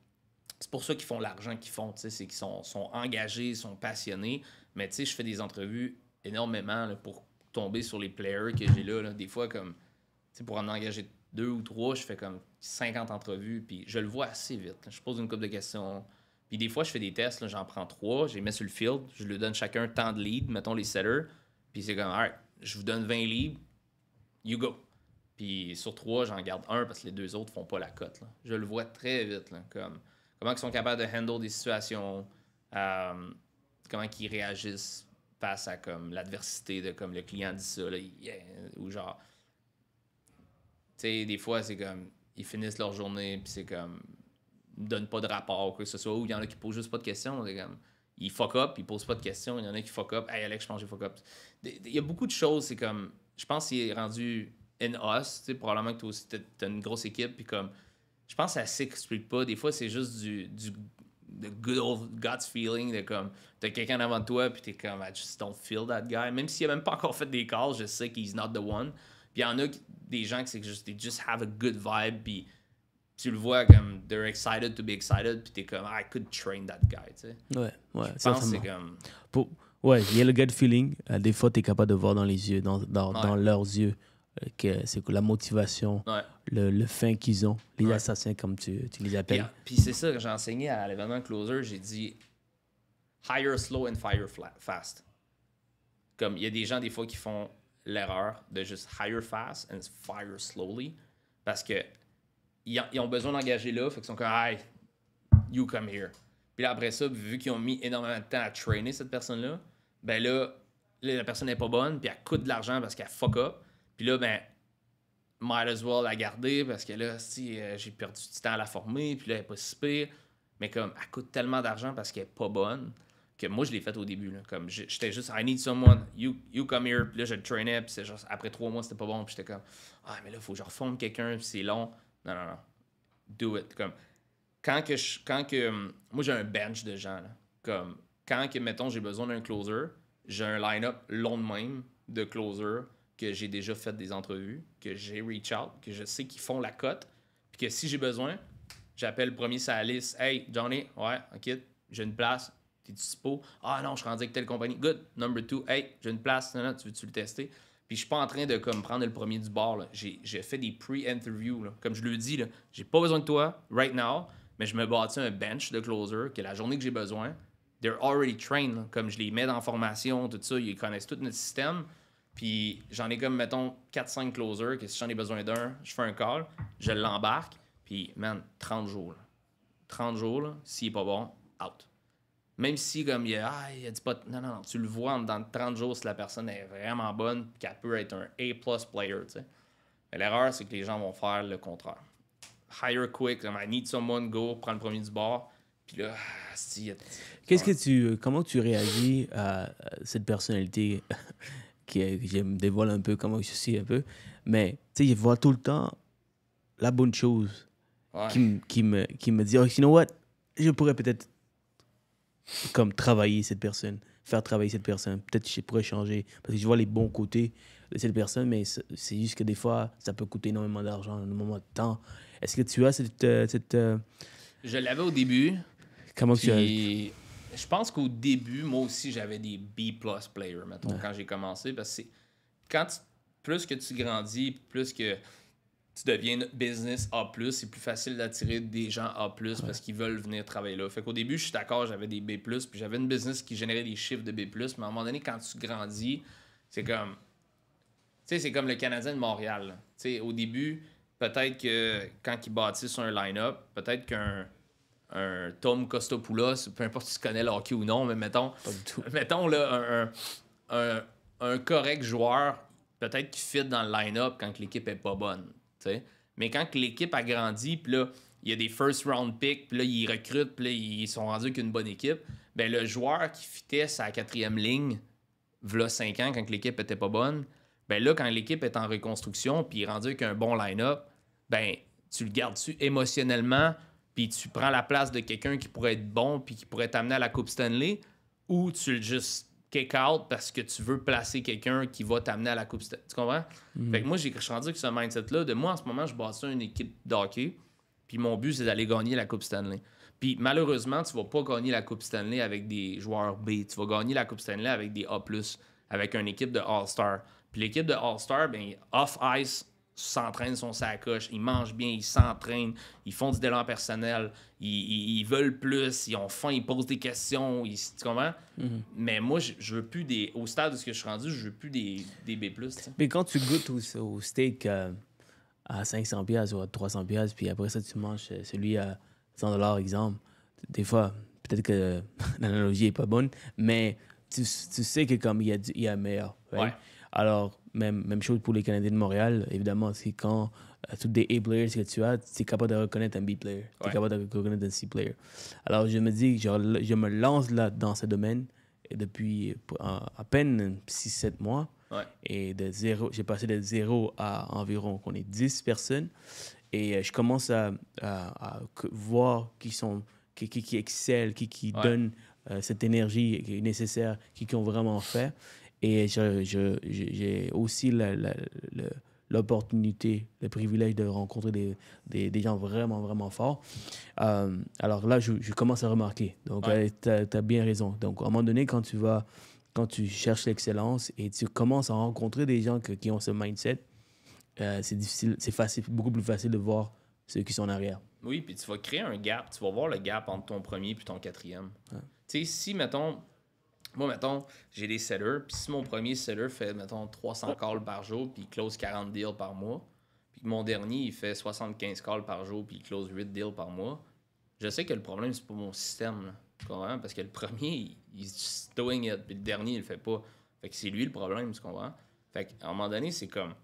c'est pour ça qu'ils font l'argent qu'ils font, tu sais, c'est qu'ils sont engagés, ils sont passionnés. Mais tu sais, je fais des entrevues énormément là, pour tomber sur les players que j'ai là. Des fois, comme, tu sais, pour en engager 2 ou 3, je fais comme 50 entrevues, puis je le vois assez vite. Là. Je pose une couple de questions. Puis des fois, je fais des tests, là, j'en prends 3, je les mets sur le field, je leur donne chacun tant de leads, mettons les setters, puis c'est comme, alright, je vous donne 20 leads, you go. Puis sur 3, j'en garde un parce que les 2 autres font pas la cote. Là. Je le vois très vite, là, comme comment ils sont capables de handle des situations, comment ils réagissent face à comme l'adversité de comme le client dit ça, là, yeah, ou genre, tu sais, des fois, c'est comme, ils finissent leur journée, puis c'est comme, ils ne donnent pas de rapport, quoi que ce soit, ou il y en a qui posent juste pas de questions, c'est comme, ils fuck up, ils posent pas de questions, il y en a qui fuck up, hey Alex, je pense que j'ai fuck up. Il y a beaucoup de choses, c'est comme, je pense qu'il est rendu in us, tu sais, probablement que toi aussi, t'as une grosse équipe, puis comme, je pense que ça s'explique pas. Des fois, c'est juste du good old gut feeling de comme, t'as quelqu'un avant de toi, puis t'es comme, I just don't feel that guy. Même s'il a même pas encore fait des calls, je sais qu'il is not the one. Puis il y en a des gens qui c'est juste, they just have a good vibe, puis tu le vois comme, they're excited to be excited, puis t'es comme, I could train that guy, tu sais. Ouais, Je pense que c'est comme... Ouais, il y a le gut feeling. Des fois, tu es capable de voir dans les yeux, dans leurs yeux, que c'est la motivation, le fin qu'ils ont, les assassins comme tu les appelles. Puis c'est ça que j'ai enseigné à l'événement Closer, j'ai dit hire slow and fire fast. Comme il y a des gens des fois qui font l'erreur de juste hire fast and fire slowly parce que ils ont besoin d'engager là, fait qu'ils sont comme hey, you come here. Puis là après ça, vu qu'ils ont mis énormément de temps à trainer cette personne-là, ben là la personne n'est pas bonne, puis elle coûte de l'argent parce qu'elle fuck up. Puis là, ben, might as well la garder parce que là, si j'ai perdu du temps à la former, puis là, elle n'est pas si pire. Mais comme, elle coûte tellement d'argent parce qu'elle n'est pas bonne que moi, je l'ai faite au début. Là. Comme, j'étais juste, I need someone, you come here. Puis là, je le trainais, puis c'est juste, après 3 mois, c'était pas bon. Puis j'étais comme, ah, mais là, il faut que je reforme quelqu'un, puis c'est long. Non. Do it. Comme, moi, j'ai un bench de gens. Là. Comme, quand, mettons, j'ai besoin d'un closer, j'ai un line-up long de même de closer que j'ai déjà fait des entrevues, que j'ai reach out, que je sais qu'ils font la cote, puis que si j'ai besoin, j'appelle le premier sur la liste. Hey, Johnny, ouais, ok, j'ai une place, t'es dispo? Ah non, je suis rendu avec telle compagnie. Good. Number 2, hey, j'ai une place, non, tu veux-tu le tester? Puis je suis pas en train de comme prendre le premier du bord. Là. J'ai fait des pre-interviews. Là. Comme je le dis, là, j'ai pas besoin de toi right now, mais je me bâtis un bench de closer que la journée que j'ai besoin, they're already trained. Là. Comme je les mets dans la formation, tout ça, ils connaissent tout notre système. Puis j'en ai comme, mettons, 4-5 closers que si j'en ai besoin d'un, je fais un call, je l'embarque, puis, man, 30 jours. Là. 30 jours, là, s'il est pas bon, out. Même si, comme, il a dit pas... Non, tu le vois dans 30 jours si la personne est vraiment bonne, qu'elle peut être un A+ player, tu sais. L'erreur, c'est que les gens vont faire le contraire. Hire quick, I need someone, go, prends le premier du bord, puis là, comment tu réagis à cette personnalité que je me dévoile un peu, comment je suis un peu, mais tu sais, il voit tout le temps la bonne chose qui me dit, oh, you know what, je pourrais peut-être comme travailler cette personne, faire travailler cette personne, peut-être que je pourrais changer, parce que je vois les bons côtés de cette personne, mais c'est juste que des fois, ça peut coûter énormément d'argent, énormément de temps. Est-ce que tu as cette Je l'avais au début. Comment tu as... Je pense qu'au début, moi aussi, j'avais des B+ players, mettons, quand j'ai commencé. Parce que plus que tu grandis, plus que tu deviens business A+, c'est plus facile d'attirer des gens A+, parce qu'ils veulent venir travailler là. Fait qu'au début, je suis d'accord, j'avais des B+, puis j'avais une business qui générait des chiffres de B+, mais à un moment donné, quand tu grandis, c'est comme... Tu sais, c'est comme le Canadien de Montréal. Tu sais, au début, peut-être que quand ils bâtissent un line-up, peut-être qu'un Tom Kostopoulos, peu importe si tu connais le hockey ou non, mais mettons, Pas du tout. mettons là, un correct joueur, peut-être qu'il fit dans le line-up quand l'équipe est pas bonne. T'sais. Mais quand l'équipe a grandi, puis là, il y a des first round picks, puis là, ils recrutent, puis là, ils sont rendus qu'une bonne équipe, ben le joueur qui fitait sa 4e ligne, v'là 5 ans, quand l'équipe était pas bonne, ben là, quand l'équipe est en reconstruction, puis il est rendu avec un bon line-up, ben tu le gardes-tu émotionnellement, puis tu prends la place de quelqu'un qui pourrait être bon, puis qui pourrait t'amener à la Coupe Stanley, ou tu le juste kick out parce que tu veux placer quelqu'un qui va t'amener à la Coupe Stanley. Tu comprends? Fait que moi, je suis rendu avec ce mindset-là. De moi, en ce moment, je bâtis une équipe de hockey, puis mon but, c'est d'aller gagner la Coupe Stanley. Puis malheureusement, tu vas pas gagner la Coupe Stanley avec des joueurs B. Tu vas gagner la Coupe Stanley avec des A+, avec une équipe de All-Star. Puis l'équipe de All-Star, ben, off-ice, s'entraînent, sont sa coche, ils mangent bien, ils s'entraînent, ils font du développement personnel, ils veulent plus, ils ont faim, ils posent des questions, tu comprends? Mais moi, je veux plus des... Au stade où je suis rendu, je veux plus des B+. T'sais. Mais quand tu goûtes au steak à 500$ ou à 300$, puis après ça, tu manges celui à 100$, exemple, des fois, peut-être que l'analogie est pas bonne, mais tu sais que comme il y a meilleur. Right? Ouais. Alors, même chose pour les Canadiens de Montréal. Évidemment, c'est quand tous des A-players que tu as, tu es capable de reconnaître un B-player. Tu es capable de reconnaître un C-player. Alors, je me dis, je me lance là dans ce domaine depuis à peine 6-7 mois. Ouais. Et j'ai passé de 0 à environ qu'on est 10 personnes. Et je commence à voir qui excellent, qui donnent cette énergie qui est nécessaire, qui ont vraiment fait. Et j'ai aussi l'opportunité, le privilège de rencontrer des gens vraiment, vraiment forts. Alors là, je commence à remarquer. Donc, tu as bien raison. Donc, à un moment donné, quand tu cherches l'excellence et tu commences à rencontrer des gens qui ont ce mindset, c'est difficile, c'est beaucoup plus facile de voir ceux qui sont en arrière. Oui, puis tu vas créer un gap. Tu vas voir le gap entre ton premier et ton 4e. Tu sais, si, mettons, j'ai des sellers, puis si mon premier seller fait, mettons, 300 calls par jour, puis il close 40 deals par mois, puis que mon dernier, il fait 75 calls par jour, puis il close 8 deals par mois, je sais que le problème, c'est pas mon système, là. Tu comprends? Parce que le premier, il est doing it, puis le dernier, il le fait pas. Fait que c'est lui le problème, tu comprends? Fait qu'à un moment donné, c'est comme,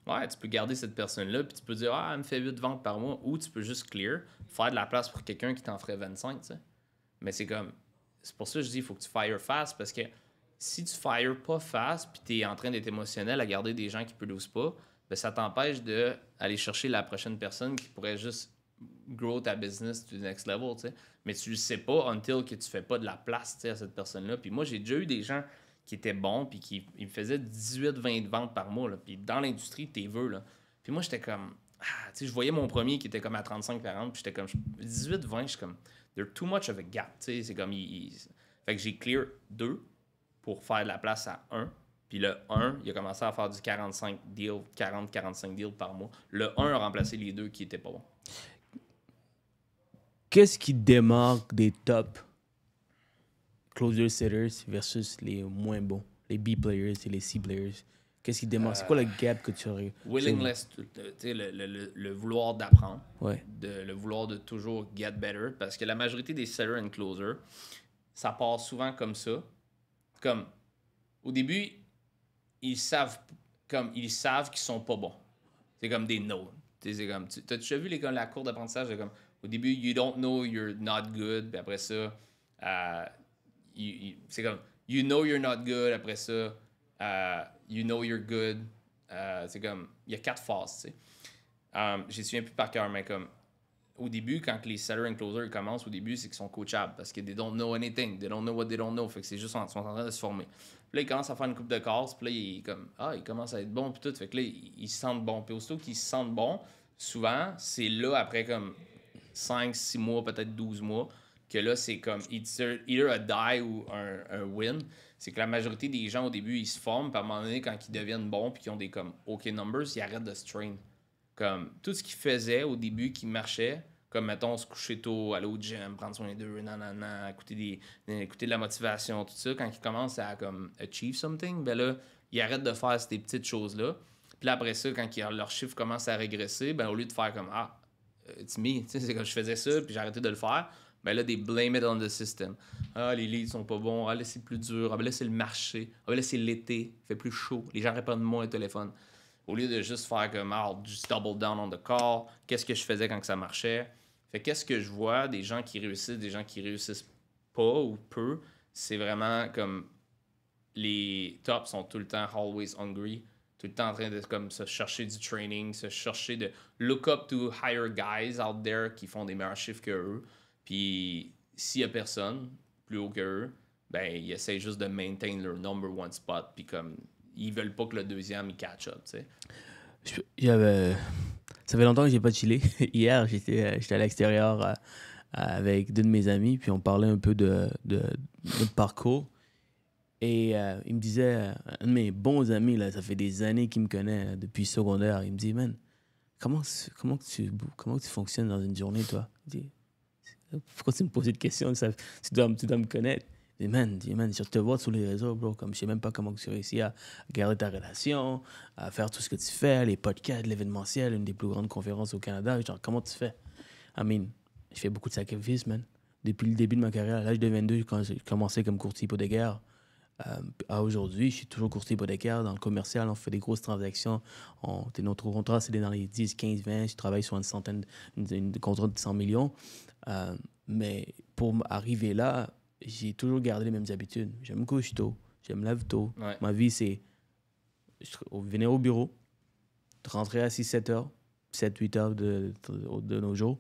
ouais, tu peux garder cette personne-là, puis tu peux dire, ah, elle me fait 8 ventes par mois, ou tu peux juste clear, faire de la place pour quelqu'un qui t'en ferait 25, tu sais. Mais c'est comme, c'est pour ça que je dis, il faut que tu fires fast, parce que si tu fires pas fast, puis tu es en train d'être émotionnel à garder des gens qui ne produisent pas, ben ça t'empêche d'aller chercher la prochaine personne qui pourrait juste grow ta business to the next level, tu sais. Mais tu le sais pas until que tu fais pas de la place, tu sais, à cette personne-là. Puis moi, j'ai déjà eu des gens qui étaient bons, puis ils me faisaient 18-20 ventes par mois, là. Puis dans l'industrie, t'es veux, là. Puis moi, j'étais comme, tu sais, je voyais mon premier qui était comme à 35-40, puis j'étais comme, 18-20, je suis comme, there's too much of a gap, tu sais. C'est comme, fait que j'ai clear 2 pour faire de la place à 1. Puis le 1, il a commencé à faire du 40-45 deals par mois. Le 1 a remplacé les 2 qui étaient pas bons. Qu'est-ce qui démarque des top closer setters versus les moins bons, les B players et les C players? Qu'est-ce qui démarque? C'est quoi le gap que tu aurais? Willingness, le vouloir d'apprendre, Ouais. le vouloir de toujours get better, parce que la majorité des setters and closers, ça part souvent comme ça. Comme, au début, ils savent qu'ils sont pas bons. C'est comme des no. C'est comme, t'as déjà vu la cour d'apprentissage? C'est comme, au début, you don't know you're not good. Puis après ça, c'est comme, you know you're not good. Après ça, you know you're good. C'est comme, il y a 4 phases, tu sais. Je ne me souviens plus par cœur, mais comme, au début, quand les sellers and closers commencent, au début, c'est qu'ils sont coachables parce que they don't know anything. They don't know what they don't know. Fait que c'est juste, ils sont en train de se former. Puis là, ils commencent à faire une coupe de casse. Puis là, ils commencent à être bons. Puis tout. Fait que là, ils se sentent bons. Puis aussitôt qu'ils se sentent bons, souvent, c'est là, après comme 5, 6 mois, peut-être 12 mois, que là, c'est comme either a die ou un win. C'est que la majorité des gens, au début, ils se forment. Puis à un moment donné, quand ils deviennent bons puis qu'ils ont des comme OK numbers, ils arrêtent de se train. comme tout ce qu'il faisait au début qui marchait, comme mettons se coucher tôt, aller au gym, prendre soin d'eux, nanana, écouter de la motivation, tout ça, quand il commence à comme achieve something, ben là, il arrête de faire ces petites choses-là. Puis là, après ça, quand leur chiffre commence à régresser, ben au lieu de faire comme it's me, tu sais, c'est comme je faisais ça, puis j'ai arrêté de le faire, ben là, they blame it on the system. Ah, les leads sont pas bons, ah là, c'est plus dur, ah ben là, c'est le marché, ah ben là, c'est l'été, il fait plus chaud, les gens répondent moins au téléphone. Au lieu de juste faire comme, just double down on the call, qu'est-ce que je faisais quand que ça marchait? Fait qu'est-ce que je vois des gens qui réussissent pas ou peu, c'est vraiment comme les tops sont tout le temps always hungry, tout le temps en train de comme se chercher du training, se chercher de look up to higher guys out there qui font des meilleurs chiffres que eux. Puis s'il y a personne plus haut que eux, ben ils essayent juste de maintain leur number one spot. Puis comme ils veulent pas que le deuxième il catch up, tu sais. Ça fait longtemps que j'ai pas chillé. Hier, j'étais à l'extérieur avec deux de mes amis, puis on parlait un peu de notre parcours. Et il me disait, un de mes bons amis, là, ça fait des années qu'il me connaît depuis secondaire, il me dit, man, comment tu fonctionnes dans une journée, toi? Je dis, pourquoi tu me poses cette question? Tu dois me connaître. Je dis, man, je te vois sur les réseaux, bro, comme je sais même pas comment tu réussis à garder ta relation, à faire tout ce que tu fais, les podcasts, l'événementiel, une des plus grandes conférences au Canada. Genre, comment tu fais? I mean, je fais beaucoup de sacrifices, man. Depuis le début de ma carrière, à l'âge de 22, quand j'ai commencé comme courtier hypothécaire, à aujourd'hui, je suis toujours courtier hypothécaire. Dans le commercial, on fait des grosses transactions. Notre contrat, c'est dans les 10, 15, 20. Je travaille sur une contrat de 100 millions. Mais pour arriver là, j'ai toujours gardé les mêmes habitudes. Je me couche tôt, je me lève tôt. Ouais. Ma vie, c'est venir au bureau, rentrer à 6-7 heures, 7-8 heures de nos jours.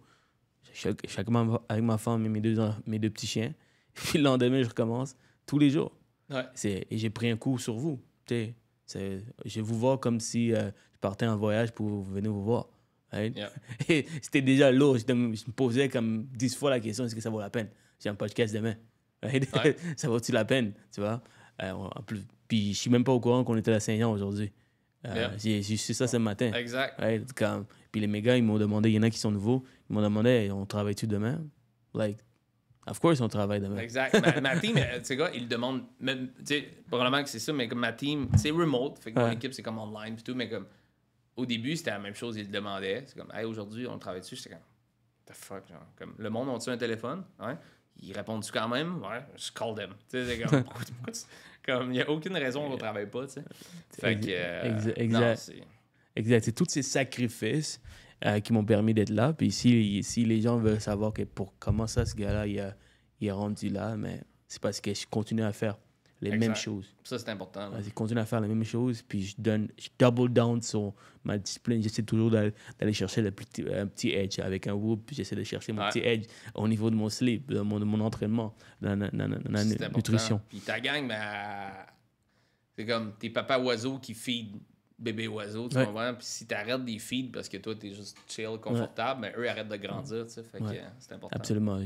Chacun avec ma femme et mes deux petits chiens. Puis le lendemain, je recommence tous les jours. Ouais. Et j'ai pris un coup sur vous. Je vous vois comme si je partais en voyage pour venir vous voir. Right? Yeah. Et c'était déjà lourd. Je me posais comme 10 fois la question, est-ce que ça vaut la peine? J'ai un podcast demain. Right? Ouais. Ça vaut-il la peine? Tu vois? En plus, puis je suis même pas au courant qu'on était à Saint-Jean aujourd'hui. Yeah. J'ai su ça ce matin. Exact. Right? Puis les mégas, ils m'ont demandé, il y en a qui sont nouveaux, ils m'ont demandé, hey, on travaille-tu demain? Like, of course, on travaille demain. Exact. Ma team, tu sais quoi, ils demandent, même, tu sais, probablement que c'est ça, mais comme ma team, c'est remote, fait que mon équipe, c'est comme online et tout, mais comme, au début, c'était la même chose, ils le demandaient. C'est comme, hey, aujourd'hui, on travaille dessus. J'étais comme, what the fuck, genre, comme, le monde a-tu un téléphone? Ouais. Ils répondent-tu quand même? Ouais, je call them. Tu sais, c'est comme, comme, il n'y a aucune raison qu'on ne travaille pas, tu sais. Fait que, exact. non, c'est... Exact. C'est tous ces sacrifices qui m'ont permis d'être là. Puis si les gens veulent savoir comment ça, ce gars-là, il est rendu là, mais c'est parce que je continue à faire les mêmes choses. Ça, c'est important. Je continue à faire les mêmes choses, puis je double down sur ma discipline. J'essaie toujours d'aller chercher un petit edge avec un whoop, puis j'essaie de chercher mon petit edge au niveau de mon sleep, de mon entraînement, dans la nutrition. Puis ta gang, ben, c'est comme tes papas oiseaux qui feed bébé oiseau, tu comprends? Puis si t'arrêtes des feeds parce que toi, t'es juste chill, confortable, mais eux arrêtent de grandir, tu sais. Fait que c'est important. Absolument.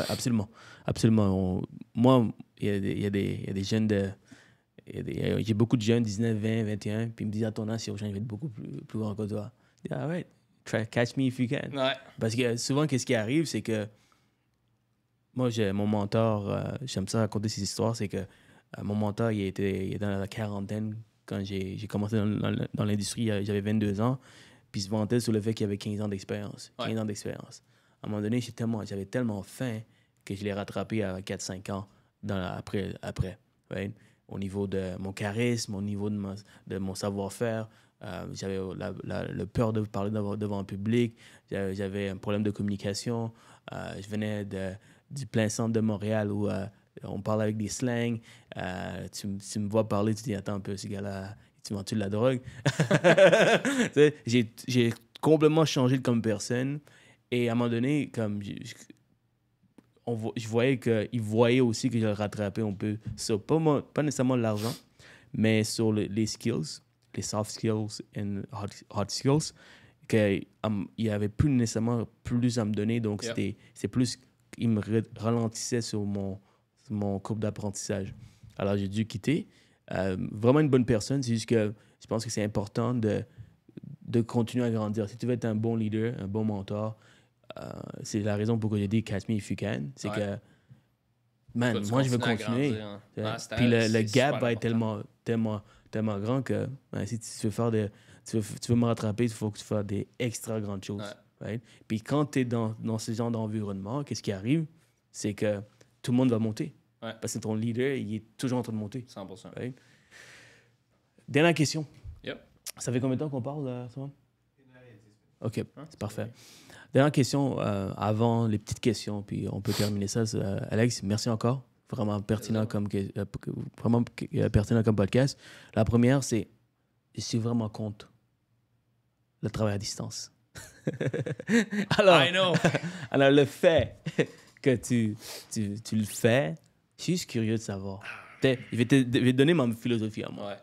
Absolument. Absolument. Moi, il y a des jeunes j'ai beaucoup de jeunes, 19, 20, 21, puis ils me disent, à ton âge, je vais être beaucoup plus grand que toi. Je dis, all right, try catch me if you can. Ouais. Parce que souvent, qu'est-ce qui arrive, c'est que moi, j'ai mon mentor, j'aime ça raconter ces histoires, c'est que mon mentor, il est dans la quarantaine quand j'ai commencé dans l'industrie, j'avais 22 ans, puis il se vantait sur le fait qu'il avait 15 ans d'expérience. 15 ans d'expérience. À un moment donné, j'avais tellement faim que je l'ai rattrapé à 4-5 ans après. Right? Au niveau de mon charisme, au niveau de mon savoir-faire, j'avais le peur de parler devant un public, j'avais un problème de communication, je venais du plein centre de Montréal où on parle avec des slangs, tu me vois parler, tu te dis, attends un peu, ce gars-là, tu vends-tu de la drogue? J'ai complètement changé comme personne, et à un moment donné, comme je voyais qu'il voyait aussi que je le rattrapais un peu sur, pas nécessairement l'argent, mais sur les skills, les soft skills et hard skills, qu'il n'y avait plus nécessairement plus à me donner, donc c'est plus, il me ralentissait sur mon courbe d'apprentissage. Alors j'ai dû quitter. Vraiment une bonne personne, c'est juste que je pense que c'est important de de continuer à grandir. Si tu veux être un bon leader, un bon mentor, c'est la raison pour laquelle j'ai dit catch me if you can. C'est que, man, moi, je veux continuer. Grandir, hein. Puis le c'est gap super va être important. tellement grand que si tu veux faire tu veux me rattraper, il faut que tu fasses des extra grandes choses. Right? Puis quand tu es dans ce genre d'environnement, qu'est-ce qui arrive? C'est que tout le monde va monter. Parce que ton leader, il est toujours en train de monter. 100%. Right? Dernière question. Yep. Ça fait combien de temps qu'on parle, Antoine? OK, c'est parfait. Dernière question, avant les petites questions, puis on peut terminer ça. Alex, merci encore. Vraiment pertinent pertinent comme podcast. La première, c'est je suis vraiment contre le travail à distance. I know. Alors, le fait que tu le fais, je suis juste curieux de savoir. Je vais te donner ma philosophie à moi. Ouais.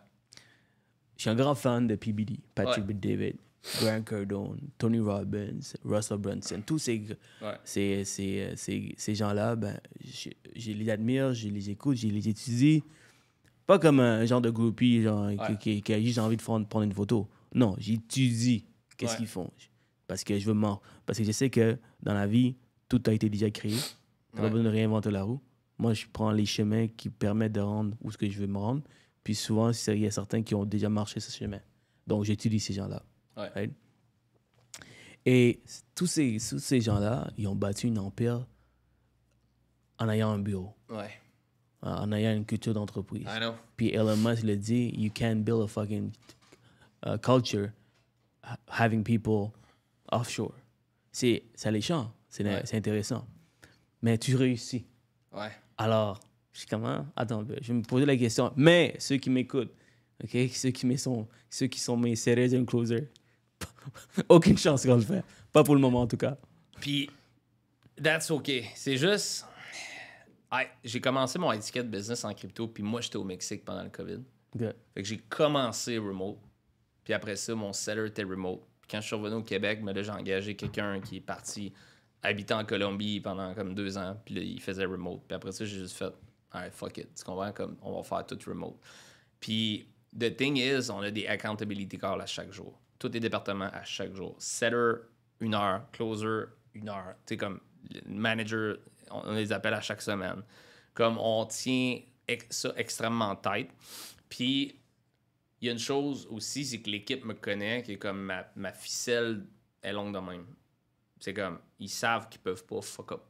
Je suis un grand fan de PBD, Patrick Bet-David, Grant Cardone, Tony Robbins, Russell Brunson. Tous ces gens-là, ben, je les admire, je les écoute, je les étudie. Pas comme un genre de groupie qui a juste envie de prendre une photo. Non, j'étudie qu'est-ce qu'ils font. Parce que parce que je sais que dans la vie, tout a été déjà créé. Tu n'as pas besoin de réinventer la roue. Moi, je prends les chemins qui permettent de rendre où ce que je veux me rendre. Puis souvent, il y a certains qui ont déjà marché ce chemin. Donc, j'étudie ces gens-là. Right? Et tous ces gens-là, ils ont bâti une empire en ayant un bureau. En ayant une culture d'entreprise. I know. Puis Elon Musk le dit, you can't build a fucking culture having people offshore. C'est alléchant, c'est intéressant. Mais tu réussis. Alors, je suis comment? Attends, je vais me poser la question. Mais ceux qui m'écoutent, OK? Ceux qui sont mes setters and closers, aucune chance qu'on le fait. Pas pour le moment, en tout cas. Puis, that's OK. C'est juste... j'ai commencé mon étiquette business en crypto, puis moi, j'étais au Mexique pendant le COVID. Good. Fait que j'ai commencé remote. Puis après ça, mon seller était remote. Puis quand je suis revenu au Québec, mais là, j'ai engagé quelqu'un qui est parti habiter en Colombie pendant comme 2 ans. Puis là, il faisait remote. Puis après ça, j'ai juste fait, alright, fuck it. Tu comprends? Comme, on va faire tout remote. Puis, the thing is, on a des accountability calls à chaque jour. Tous les départements à chaque jour. Setter, 1 heure. Closer, 1 heure. Tu sais, comme, manager, on les appelle à chaque semaine. Comme, on tient ça extrêmement en tête. Puis, il y a une chose aussi, c'est que l'équipe me connaît, qui est comme ma ficelle est longue de même. C'est comme, ils savent qu'ils peuvent pas fuck up.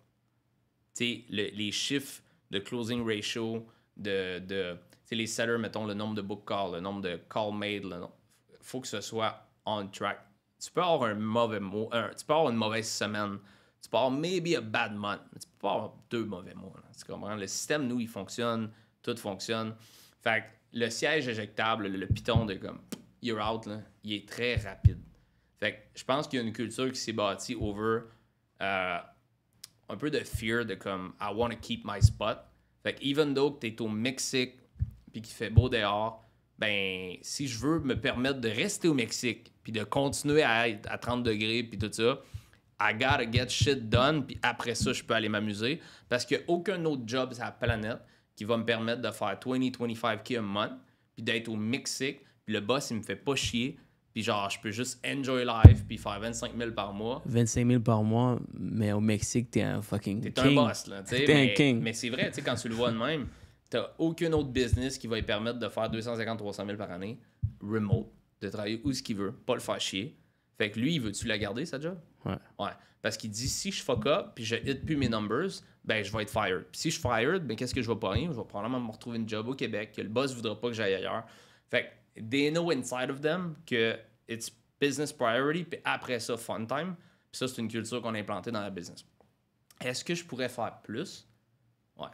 Tu sais, les chiffres de closing ratio, tu sais, les sellers, mettons, le nombre de book calls, le nombre de call made, faut que ce soit on track. Tu peux avoir un mauvais mois, tu peux avoir une mauvaise semaine, tu peux avoir maybe a bad month, mais tu peux pas avoir 2 mauvais mois. Là, tu comprends? Le système, nous, il fonctionne, tout fonctionne. Fait que le siège éjectable, le piton de comme you're out, là, il est très rapide. Fait que je pense qu'il y a une culture qui s'est bâtie over un peu de fear de comme I want to keep my spot. Fait que even though que t'es au Mexique puis qu'il fait beau dehors, ben si je veux me permettre de rester au Mexique puis de continuer à être à 30 degrés puis tout ça, I gotta get shit done puis après ça je peux aller m'amuser parce qu'il n'y a aucun autre job sur la planète qui va me permettre de faire 20-25K a month puis d'être au Mexique puis le boss il me fait pas chier puis genre je peux juste enjoy life puis faire 25 000 par mois. 25 000 par mois, mais au Mexique, t'es un fucking king. T'es un boss, là. T'es un king. Mais c'est vrai, tu sais, quand tu le vois de même, t'as aucun autre business qui va lui permettre de faire 250-300 000 par année, remote, de travailler où ce qu'il veut, pas le faire chier. Fait que lui, il veut-tu la garder, sa job? Ouais. Parce qu'il dit, si je fuck up puis je hit plus mes numbers, ben je vais être fired. Puis si je suis fired, ben qu'est-ce que je vais pogner? Je vais probablement me retrouver une job au Québec, que le boss voudra pas que j'aille ailleurs. Fait que they know inside of them que it's business priority, puis après ça, fun time. Puis ça, c'est une culture qu'on a implantée dans la business. Est-ce que je pourrais faire plus? Ouais.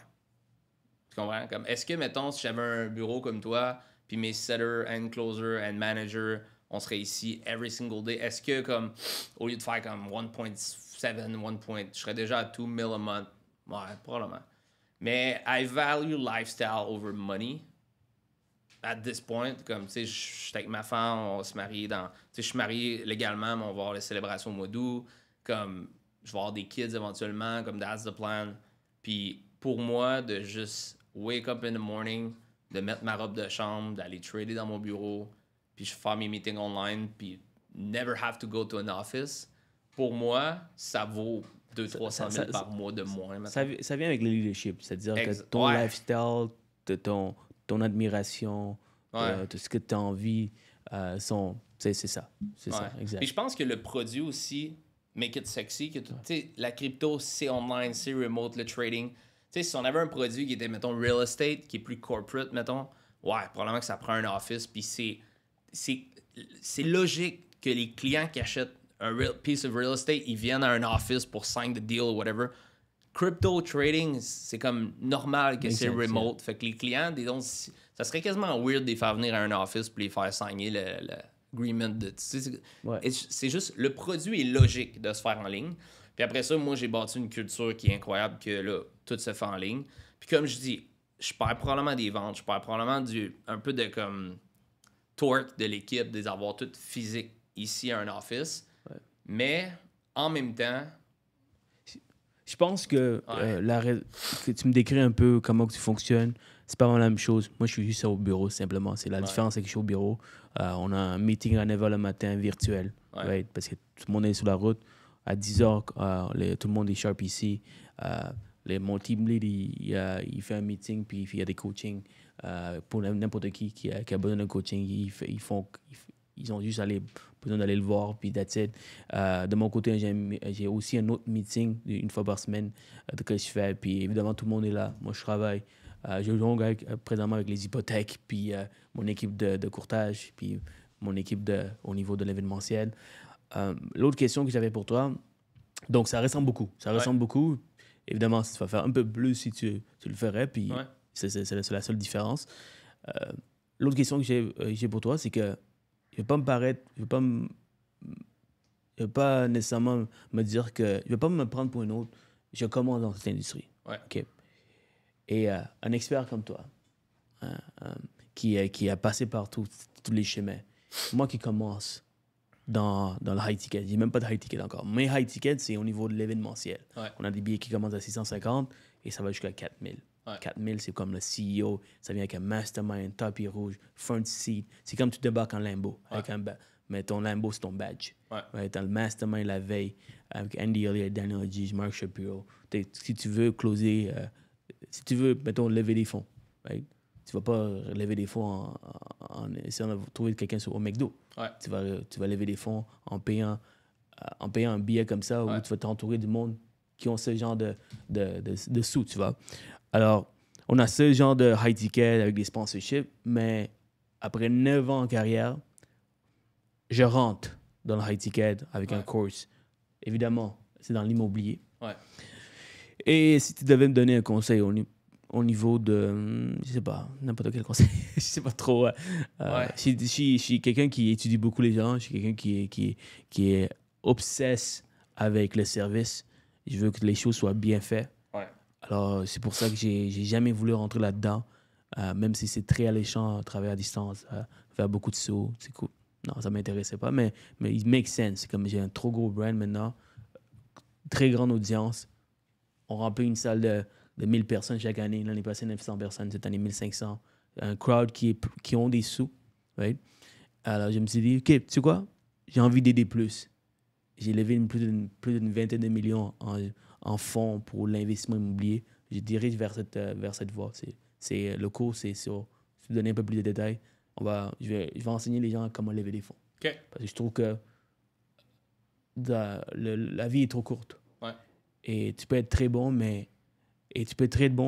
Tu comprends? Comme, est-ce que, mettons, si j'avais un bureau comme toi, puis mes setters and closer and manager, on serait ici every single day, est-ce que, comme, au lieu de faire comme 1.7, je serais déjà à 2 000 a month? Ouais, probablement. Mais I value lifestyle over money. At this point, comme, tu sais, je suis avec ma femme, on va se marier dans... Tu sais, je suis marié légalement, mais on va avoir les célébrations au mois d'août. Comme, je vais avoir des kids éventuellement, comme that's the plan. Puis, pour moi, de juste wake up in the morning, de mettre ma robe de chambre, d'aller trader dans mon bureau, puis je fais mes meetings online, puis never have to go to an office, pour moi, ça vaut 200-300 000 par mois de moins. Ça vient avec le leadership, c'est-à-dire que ton lifestyle, ton admiration, tout ce que tu as envie, c'est ça. C'est ça, exact. Puis je pense que le produit aussi, make it sexy, que la crypto, c'est online, c'est remote, le trading. Si on avait un produit qui était, mettons, real estate, qui est plus corporate, mettons, probablement que ça prend un office, puis c'est logique que les clients qui achètent un piece of real estate, ils viennent à un office pour sign the deal ou whatever. Crypto trading, c'est comme normal que c'est remote. Fait que les clients, ça serait quasiment weird de les faire venir à un office pour les faire signer l'agreement. C'est juste, le produit est logique de se faire en ligne. Puis après ça, moi, j'ai bâti une culture qui est incroyable, que là, tout se fait en ligne. Puis comme je dis, je perds probablement des ventes, je perds probablement un peu de comme torque de l'équipe, des avoir tout physique ici à un office. Mais en même temps, je pense que, que tu me décris un peu comment que tu fonctionnes, c'est pas vraiment la même chose. Moi, je suis juste au bureau, simplement. C'est la différence, c'est que je suis au bureau. On a un meeting à 9h le matin virtuel, parce que tout le monde est sur la route. À 10h, tout le monde est sharp ici. Mon team lead, il fait un meeting, puis il y a des coachings pour n'importe qui a besoin d'un coaching. Ils ont juste besoin d'aller le voir, puis that's it. De mon côté, j'ai aussi un autre meeting une fois par semaine que je fais, puis évidemment, tout le monde est là. Moi, je travaille. Je jongle présentement avec les hypothèques, puis mon équipe de courtage, puis mon équipe au niveau de l'événementiel. L'autre question que j'avais pour toi, donc ça ressemble beaucoup. Ça ressemble beaucoup. Évidemment, si tu vas faire un peu plus, si tu le ferais, puis c'est la seule différence. L'autre question que j'ai pour toi, c'est que je ne vais pas nécessairement me dire que... Je ne vais pas me prendre pour une autre. Je commence dans cette industrie. Okay? Et un expert comme toi, qui a passé par tous les chemins, moi qui commence dans le high ticket, je dis même pas de high ticket encore. Mais high ticket, c'est au niveau de l'événementiel. On a des billets qui commencent à 650 et ça va jusqu'à 4000. 4000, c'est comme le CEO, ça vient avec un mastermind, tapis rouge, front seat. C'est comme tu débarques en Lambo, avec mais ton Lambo, c'est ton badge. T'as le mastermind la veille, avec Andy Elliott, Daniel Hodges, Mark Shapiro. Si tu veux closer, si tu veux, mettons, lever des fonds, tu vas pas lever des fonds en essayant de trouver quelqu'un au McDo. Tu vas lever des fonds en payant un billet comme ça, où tu vas t'entourer du monde qui ont ce genre de sous, tu vois. Alors, on a ce genre de high ticket avec des sponsorships, mais après 9 ans en carrière, je rentre dans le high ticket avec un course. Évidemment, c'est dans l'immobilier. Et si tu devais me donner un conseil au niveau de, je sais pas, n'importe quel conseil, je sais pas trop. Je suis quelqu'un qui étudie beaucoup les gens, je suis quelqu'un qui est obsesse avec le service. Je veux que les choses soient bien faites. Alors, c'est pour ça que j'ai jamais voulu rentrer là-dedans, même si c'est très alléchant, travailler à distance, faire beaucoup de sous, c'est cool. Non, ça m'intéressait pas, mais it makes sense. Comme j'ai un trop gros brand maintenant, très grande audience. On remplit une salle de 1000 personnes chaque année. L'année passée, 900 personnes. Cette année, 1500. Un crowd qui ont des sous. Right? Alors, je me suis dit, OK, tu sais quoi? J'ai envie d'aider plus. J'ai levé plus d'une vingtaine de millions en fonds pour l'investissement immobilier. Je dirige vers cette voie. Le cours, c'est sur... Je vais te donner un peu plus de détails. Je vais enseigner les gens comment lever des fonds. Okay. Parce que je trouve que la vie est trop courte. Et tu peux être très bon,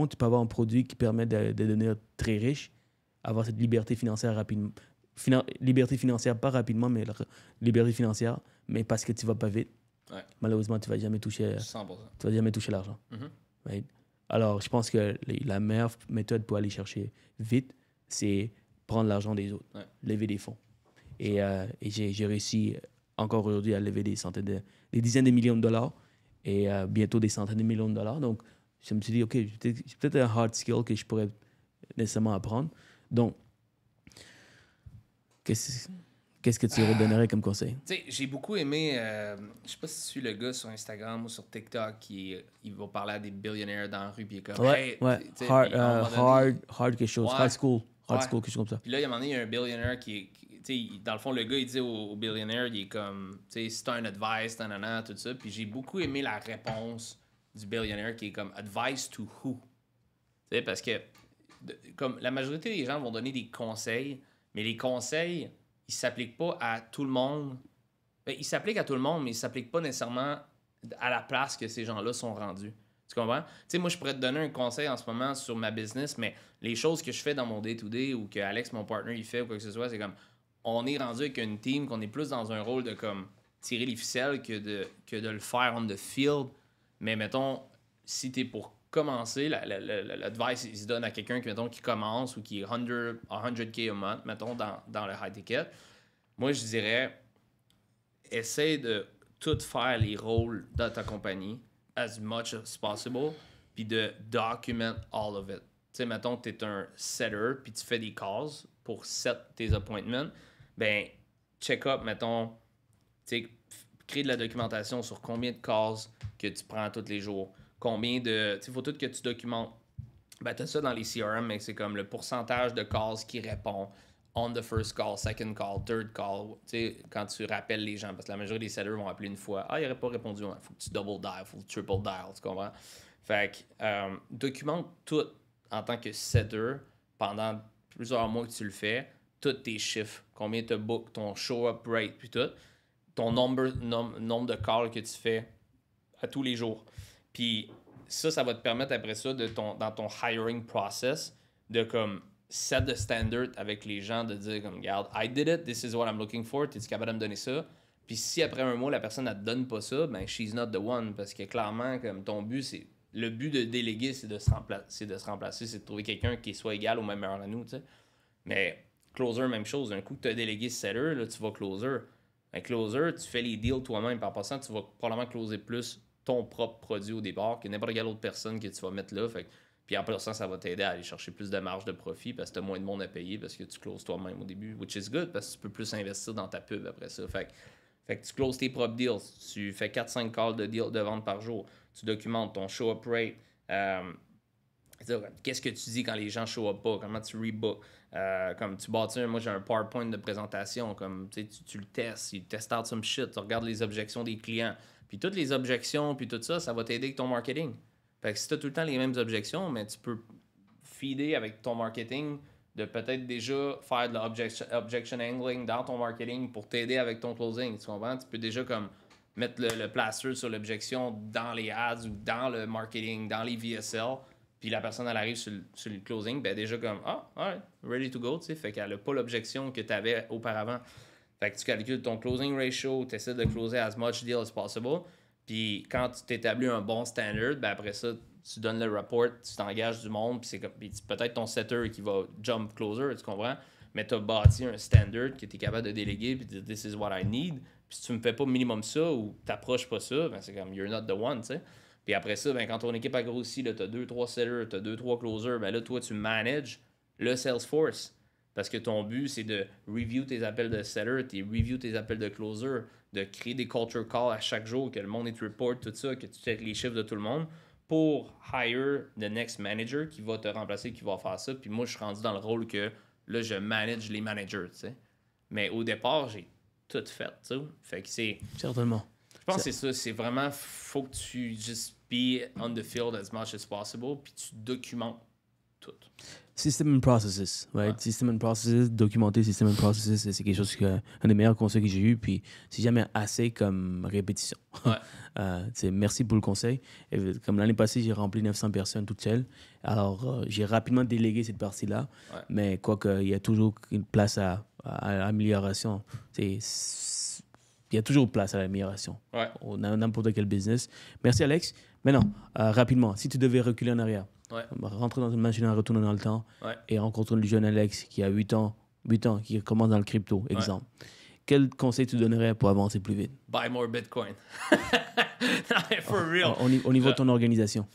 tu peux avoir un produit qui permet de devenir très riche, avoir cette liberté financière rapidement. Liberté financière, pas rapidement, mais liberté financière, mais parce que tu vas pas vite. Malheureusement, tu vas jamais toucher 100%. Tu vas jamais toucher l'argent. Right? Alors, je pense que la meilleure méthode pour aller chercher vite, c'est prendre l'argent des autres, lever des fonds. Et j'ai réussi encore aujourd'hui à lever des dizaines de millions de dollars et bientôt des centaines de millions de dollars. Donc, je me suis dit, OK, j'ai peut-être un hard skill que je pourrais nécessairement apprendre. Donc, qu'est-ce que tu redonnerais comme conseil? Tu sais, j'ai beaucoup aimé, je sais pas si tu suis le gars sur Instagram ou sur TikTok, il va parler à des billionnaires dans la rue, puis il est comme, hard quelque chose, high school quelque chose comme ça. Puis là, il y a un moment donné, il y a un billionnaire qui dans le fond, le gars, il dit au billionaire, il est comme, tu sais, c'est un advice, nanana, tout ça. Puis j'ai beaucoup aimé la réponse du billionaire qui est comme, advice to who? Tu sais, parce que, comme la majorité des gens vont donner des conseils, mais les conseils, ils s'appliquent pas à tout le monde. Ben, ils s'appliquent à tout le monde, mais ils s'appliquent pas nécessairement à la place que ces gens-là sont rendus. Tu comprends? Tu sais, moi, je pourrais te donner un conseil en ce moment sur ma business, mais les choses que je fais dans mon day-to-day ou que Alex, mon partner, il fait ou quoi que ce soit, c'est comme, on est rendu avec une team, qu'on est plus dans un rôle de comme tirer les ficelles que de le faire on the field. Mais mettons, si t'es pour commencer, l'advice, il se donne à quelqu'un qui commence ou qui est 100K a month, mettons, dans le high ticket. Moi, je dirais, essaie de tout faire les rôles dans ta compagnie as much as possible, puis de document all of it. Tu sais, mettons, tu es un setter, puis tu fais des calls pour set tes appointments. Ben, check up, mettons, tu sais, crée de la documentation sur combien de calls que tu prends tous les jours. Combien de. Tu sais, il faut tout que tu documentes. Ben, tu as ça dans les CRM, mais c'est comme le pourcentage de calls qui répond on the first call, second call, third call. Tu sais, quand tu rappelles les gens, parce que la majorité des sellers vont appeler une fois. Ah, il n'aurait pas répondu. Il faut que tu double dial, il faut que tu triple dial. Tu comprends? Fait que documente tout en tant que setter pendant plusieurs mois que tu le fais, tous tes chiffres, combien tu book, ton show-up rate, puis tout, ton nombre de calls que tu fais à tous les jours. Puis ça va te permettre après ça, dans ton hiring process, de comme set the standard avec les gens, de dire comme, regarde, I did it, this is what I'm looking for, t'es-tu capable de me donner ça? Puis si après un mois, la personne ne te donne pas ça, ben she's not the one, parce que clairement, comme ton but, c'est... Le but de déléguer, c'est de se remplacer, c'est de trouver quelqu'un qui soit égal ou même meilleur à nous, tu sais. Mais closer, même chose. Un coup que tu as délégué setter, là, tu vas closer. Un closer, tu fais les deals toi-même. Par passant, tu vas probablement closer plus ton propre produit au départ que n'importe quelle autre personne que tu vas mettre là. Fait que, puis en passant, ça va t'aider à aller chercher plus de marge de profit parce que tu as moins de monde à payer parce que tu closes toi-même au début. Which is good parce que tu peux plus investir dans ta pub après ça. Fait que tu closes tes propres deals. Tu fais 4-5 calls de vente par jour. Tu documentes ton show-up rate. Qu'est-ce que tu dis quand les gens show-up pas? Comment tu rebook? Comme tu bâtis, moi j'ai un PowerPoint de présentation. Comme tu le testes. Tu testes out some shit. Tu regardes les objections des clients. Puis toutes les objections, puis tout ça, ça va t'aider avec ton marketing. Fait que si tu as tout le temps les mêmes objections, mais tu peux feeder avec ton marketing de peut-être déjà faire de l'objection angling dans ton marketing pour t'aider avec ton closing. Tu comprends? Tu peux déjà comme mettre le plaster sur l'objection dans les ads ou dans le marketing, dans les VSL, puis la personne, elle arrive sur le closing, ben déjà comme, alright, ready to go, tu sais, fait qu'elle n'a pas l'objection que tu avais auparavant. Fait que tu calcules ton closing ratio, tu essaies de closer as much deal as possible, puis quand tu t'établis un bon standard, ben après ça, tu donnes le report, tu t'engages du monde, puis c'est peut-être ton setter qui va jump closer, tu comprends? Mais tu as bâti un standard que tu es capable de déléguer, puis de dire, this is what I need. Puis si tu me fais pas minimum ça ou t'approches pas ça, ben c'est comme you're not the one, tu sais. Puis après ça, ben quand ton équipe a grossi, là, t'as 2-3 sellers, t'as 2-3 closers, ben là, toi, tu manages le Salesforce. Parce que ton but, c'est de review tes appels de seller, review tes appels de closer, de créer des culture calls à chaque jour, que le monde te report, tout ça, que tu checkes les chiffres de tout le monde pour hire the next manager qui va te remplacer, qui va faire ça. Puis moi, je suis rendu dans le rôle que là, je manage les managers, tu sais. Mais au départ, j'ai tout fait, tu sais. Fait que c'est... Certainement. Je pense que c'est ça. C'est vraiment... Faut que tu just be on the field as much as possible, puis tu documentes tout. System and processes, right? Ouais. System and processes, documenter system and processes, c'est quelque chose un des meilleurs conseils que j'ai eu, puis c'est jamais assez comme répétition. Ouais. Merci pour le conseil. Et comme l'année passée, j'ai rempli 900 personnes toute seule. Alors, j'ai rapidement délégué cette partie-là, mais quoique, il y a toujours une place à amélioration. Il y a toujours place à l'amélioration. Ouais. Dans n'importe quel business. Merci, Alex. Maintenant, rapidement, si tu devais reculer en arrière, rentrer dans une machine à retourner dans le temps et rencontrer le jeune Alex qui a 8 ans, qui commence dans le crypto, exemple. Quel conseil tu donnerais pour avancer plus vite? Buy more Bitcoin. Non, for real. Au niveau de ton organisation.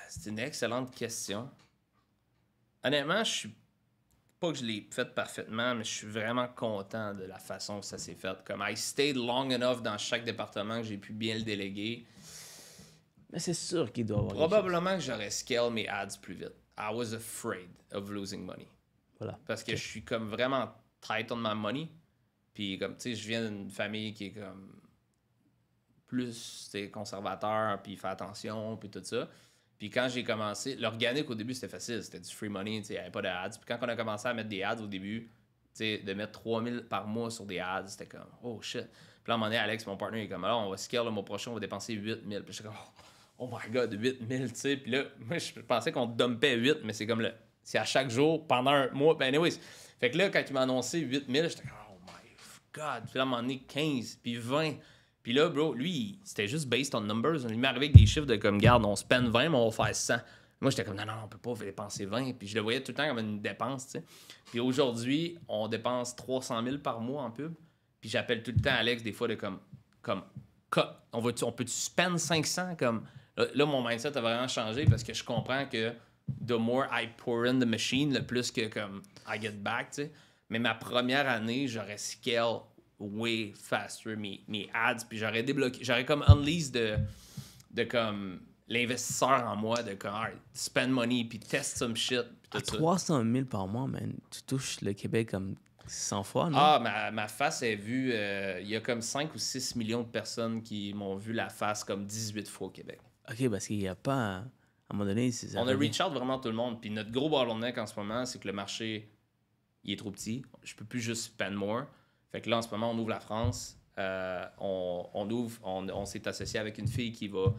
C'est une excellente question. Honnêtement, je suis pas que je l'ai fait parfaitement, mais je suis vraiment content de la façon que ça s'est fait. Comme I stayed long enough dans chaque département que j'ai pu bien le déléguer. Mais c'est sûr qu'il doit avoir. Probablement que j'aurais scale mes ads plus vite. I was afraid of losing money. Voilà. Parce que je suis comme vraiment tight on my money. Puis comme, tu sais, je viens d'une famille qui est comme plus, tu sais, conservateur, puis fait attention, puis tout ça. Puis quand j'ai commencé, l'organique au début c'était facile, c'était du free money, tu sais, il n'y avait pas de ads. Puis quand on a commencé à mettre des ads au début, tu sais, de mettre 3000 par mois sur des ads, c'était comme, oh shit. Puis là, à un moment donné, Alex, mon partner, il est comme, alors on va scale le mois prochain, on va dépenser 8000. Puis j'étais comme, oh my god, 8000, tu sais. Puis là, moi, je pensais qu'on dumpait 8, mais c'est comme c'est à chaque jour pendant un mois. Ben, anyways. Fait que là, quand il m'a annoncé 8000, j'étais comme, oh my god. Puis là, à un moment donné, 15, puis 20. Puis là, bro, lui, c'était juste based on numbers. Il m'est arrivé avec des chiffres de comme, garde, on spend 20, mais on va faire 100. Moi, j'étais comme, non, on peut pas dépenser 20. Puis je le voyais tout le temps comme une dépense, tu sais. Puis aujourd'hui, on dépense 300 000 par mois en pub. Puis j'appelle tout le temps Alex, des fois, de comme on peut-tu spend 500? Comme, là, mon mindset a vraiment changé parce que je comprends que the more I pour in the machine, le plus que comme I get back, tu sais. Mais ma première année, j'aurais scale way faster mes ads, puis j'aurais débloqué, j'aurais comme unleashed de comme l'investisseur en moi, de comme spend money, puis test some shit. À 300 000 par mois, man, tu touches le Québec comme 100 fois, non? Ah, ma face est vue, il y a comme 5 ou 6 millions de personnes qui m'ont vu la face comme 18 fois au Québec. OK, parce qu'il n'y a pas... À un moment donné, c'est ça. On a reach out vraiment tout le monde. Puis notre gros bottleneck en ce moment, c'est que le marché, il est trop petit. Je peux plus juste spend more. Fait que là, en ce moment, on ouvre la France. On s'est associé avec une fille qui va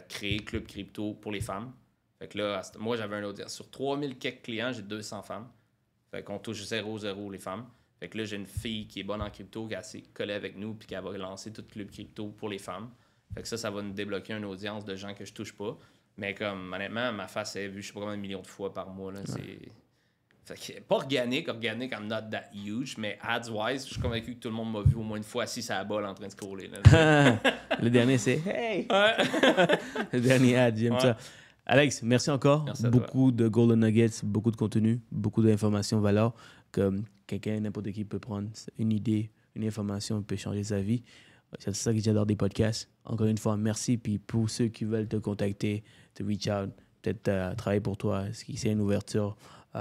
créer Club Crypto pour les femmes. Fait que là, moi, j'avais un audience. Sur 3000 quelques clients, j'ai 200 femmes. Fait qu'on touche 0-0 les femmes. Fait que là, j'ai une fille qui est bonne en crypto, qui a assez collé avec nous, puis qui va lancer tout Club Crypto pour les femmes. Fait que ça va nous débloquer une audience de gens que je touche pas. Mais comme, honnêtement, ma face est vue, je sais pas combien de millions de fois par mois. Là, Fait que, pas organique, I'm not that huge, mais ads-wise, je suis convaincu que tout le monde m'a vu au moins une fois assis à la balle en train de scroller. Là, le dernier, c'est « Hey! » Le dernier ad, j'aime ça. Alex, merci encore. Beaucoup de Golden Nuggets, beaucoup de contenu, beaucoup d'informations valeur que quelqu'un, n'importe qui peut prendre une idée, une information, peut changer sa vie. C'est ça que j'adore des podcasts. Encore une fois, merci. Puis pour ceux qui veulent te contacter, te reach out, peut-être travailler pour toi, si c'est une ouverture. Tu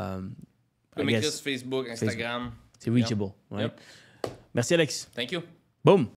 peux m'écrire sur Facebook, Instagram. C'est reachable. Yep. Merci, Alex. Thank you. Boom.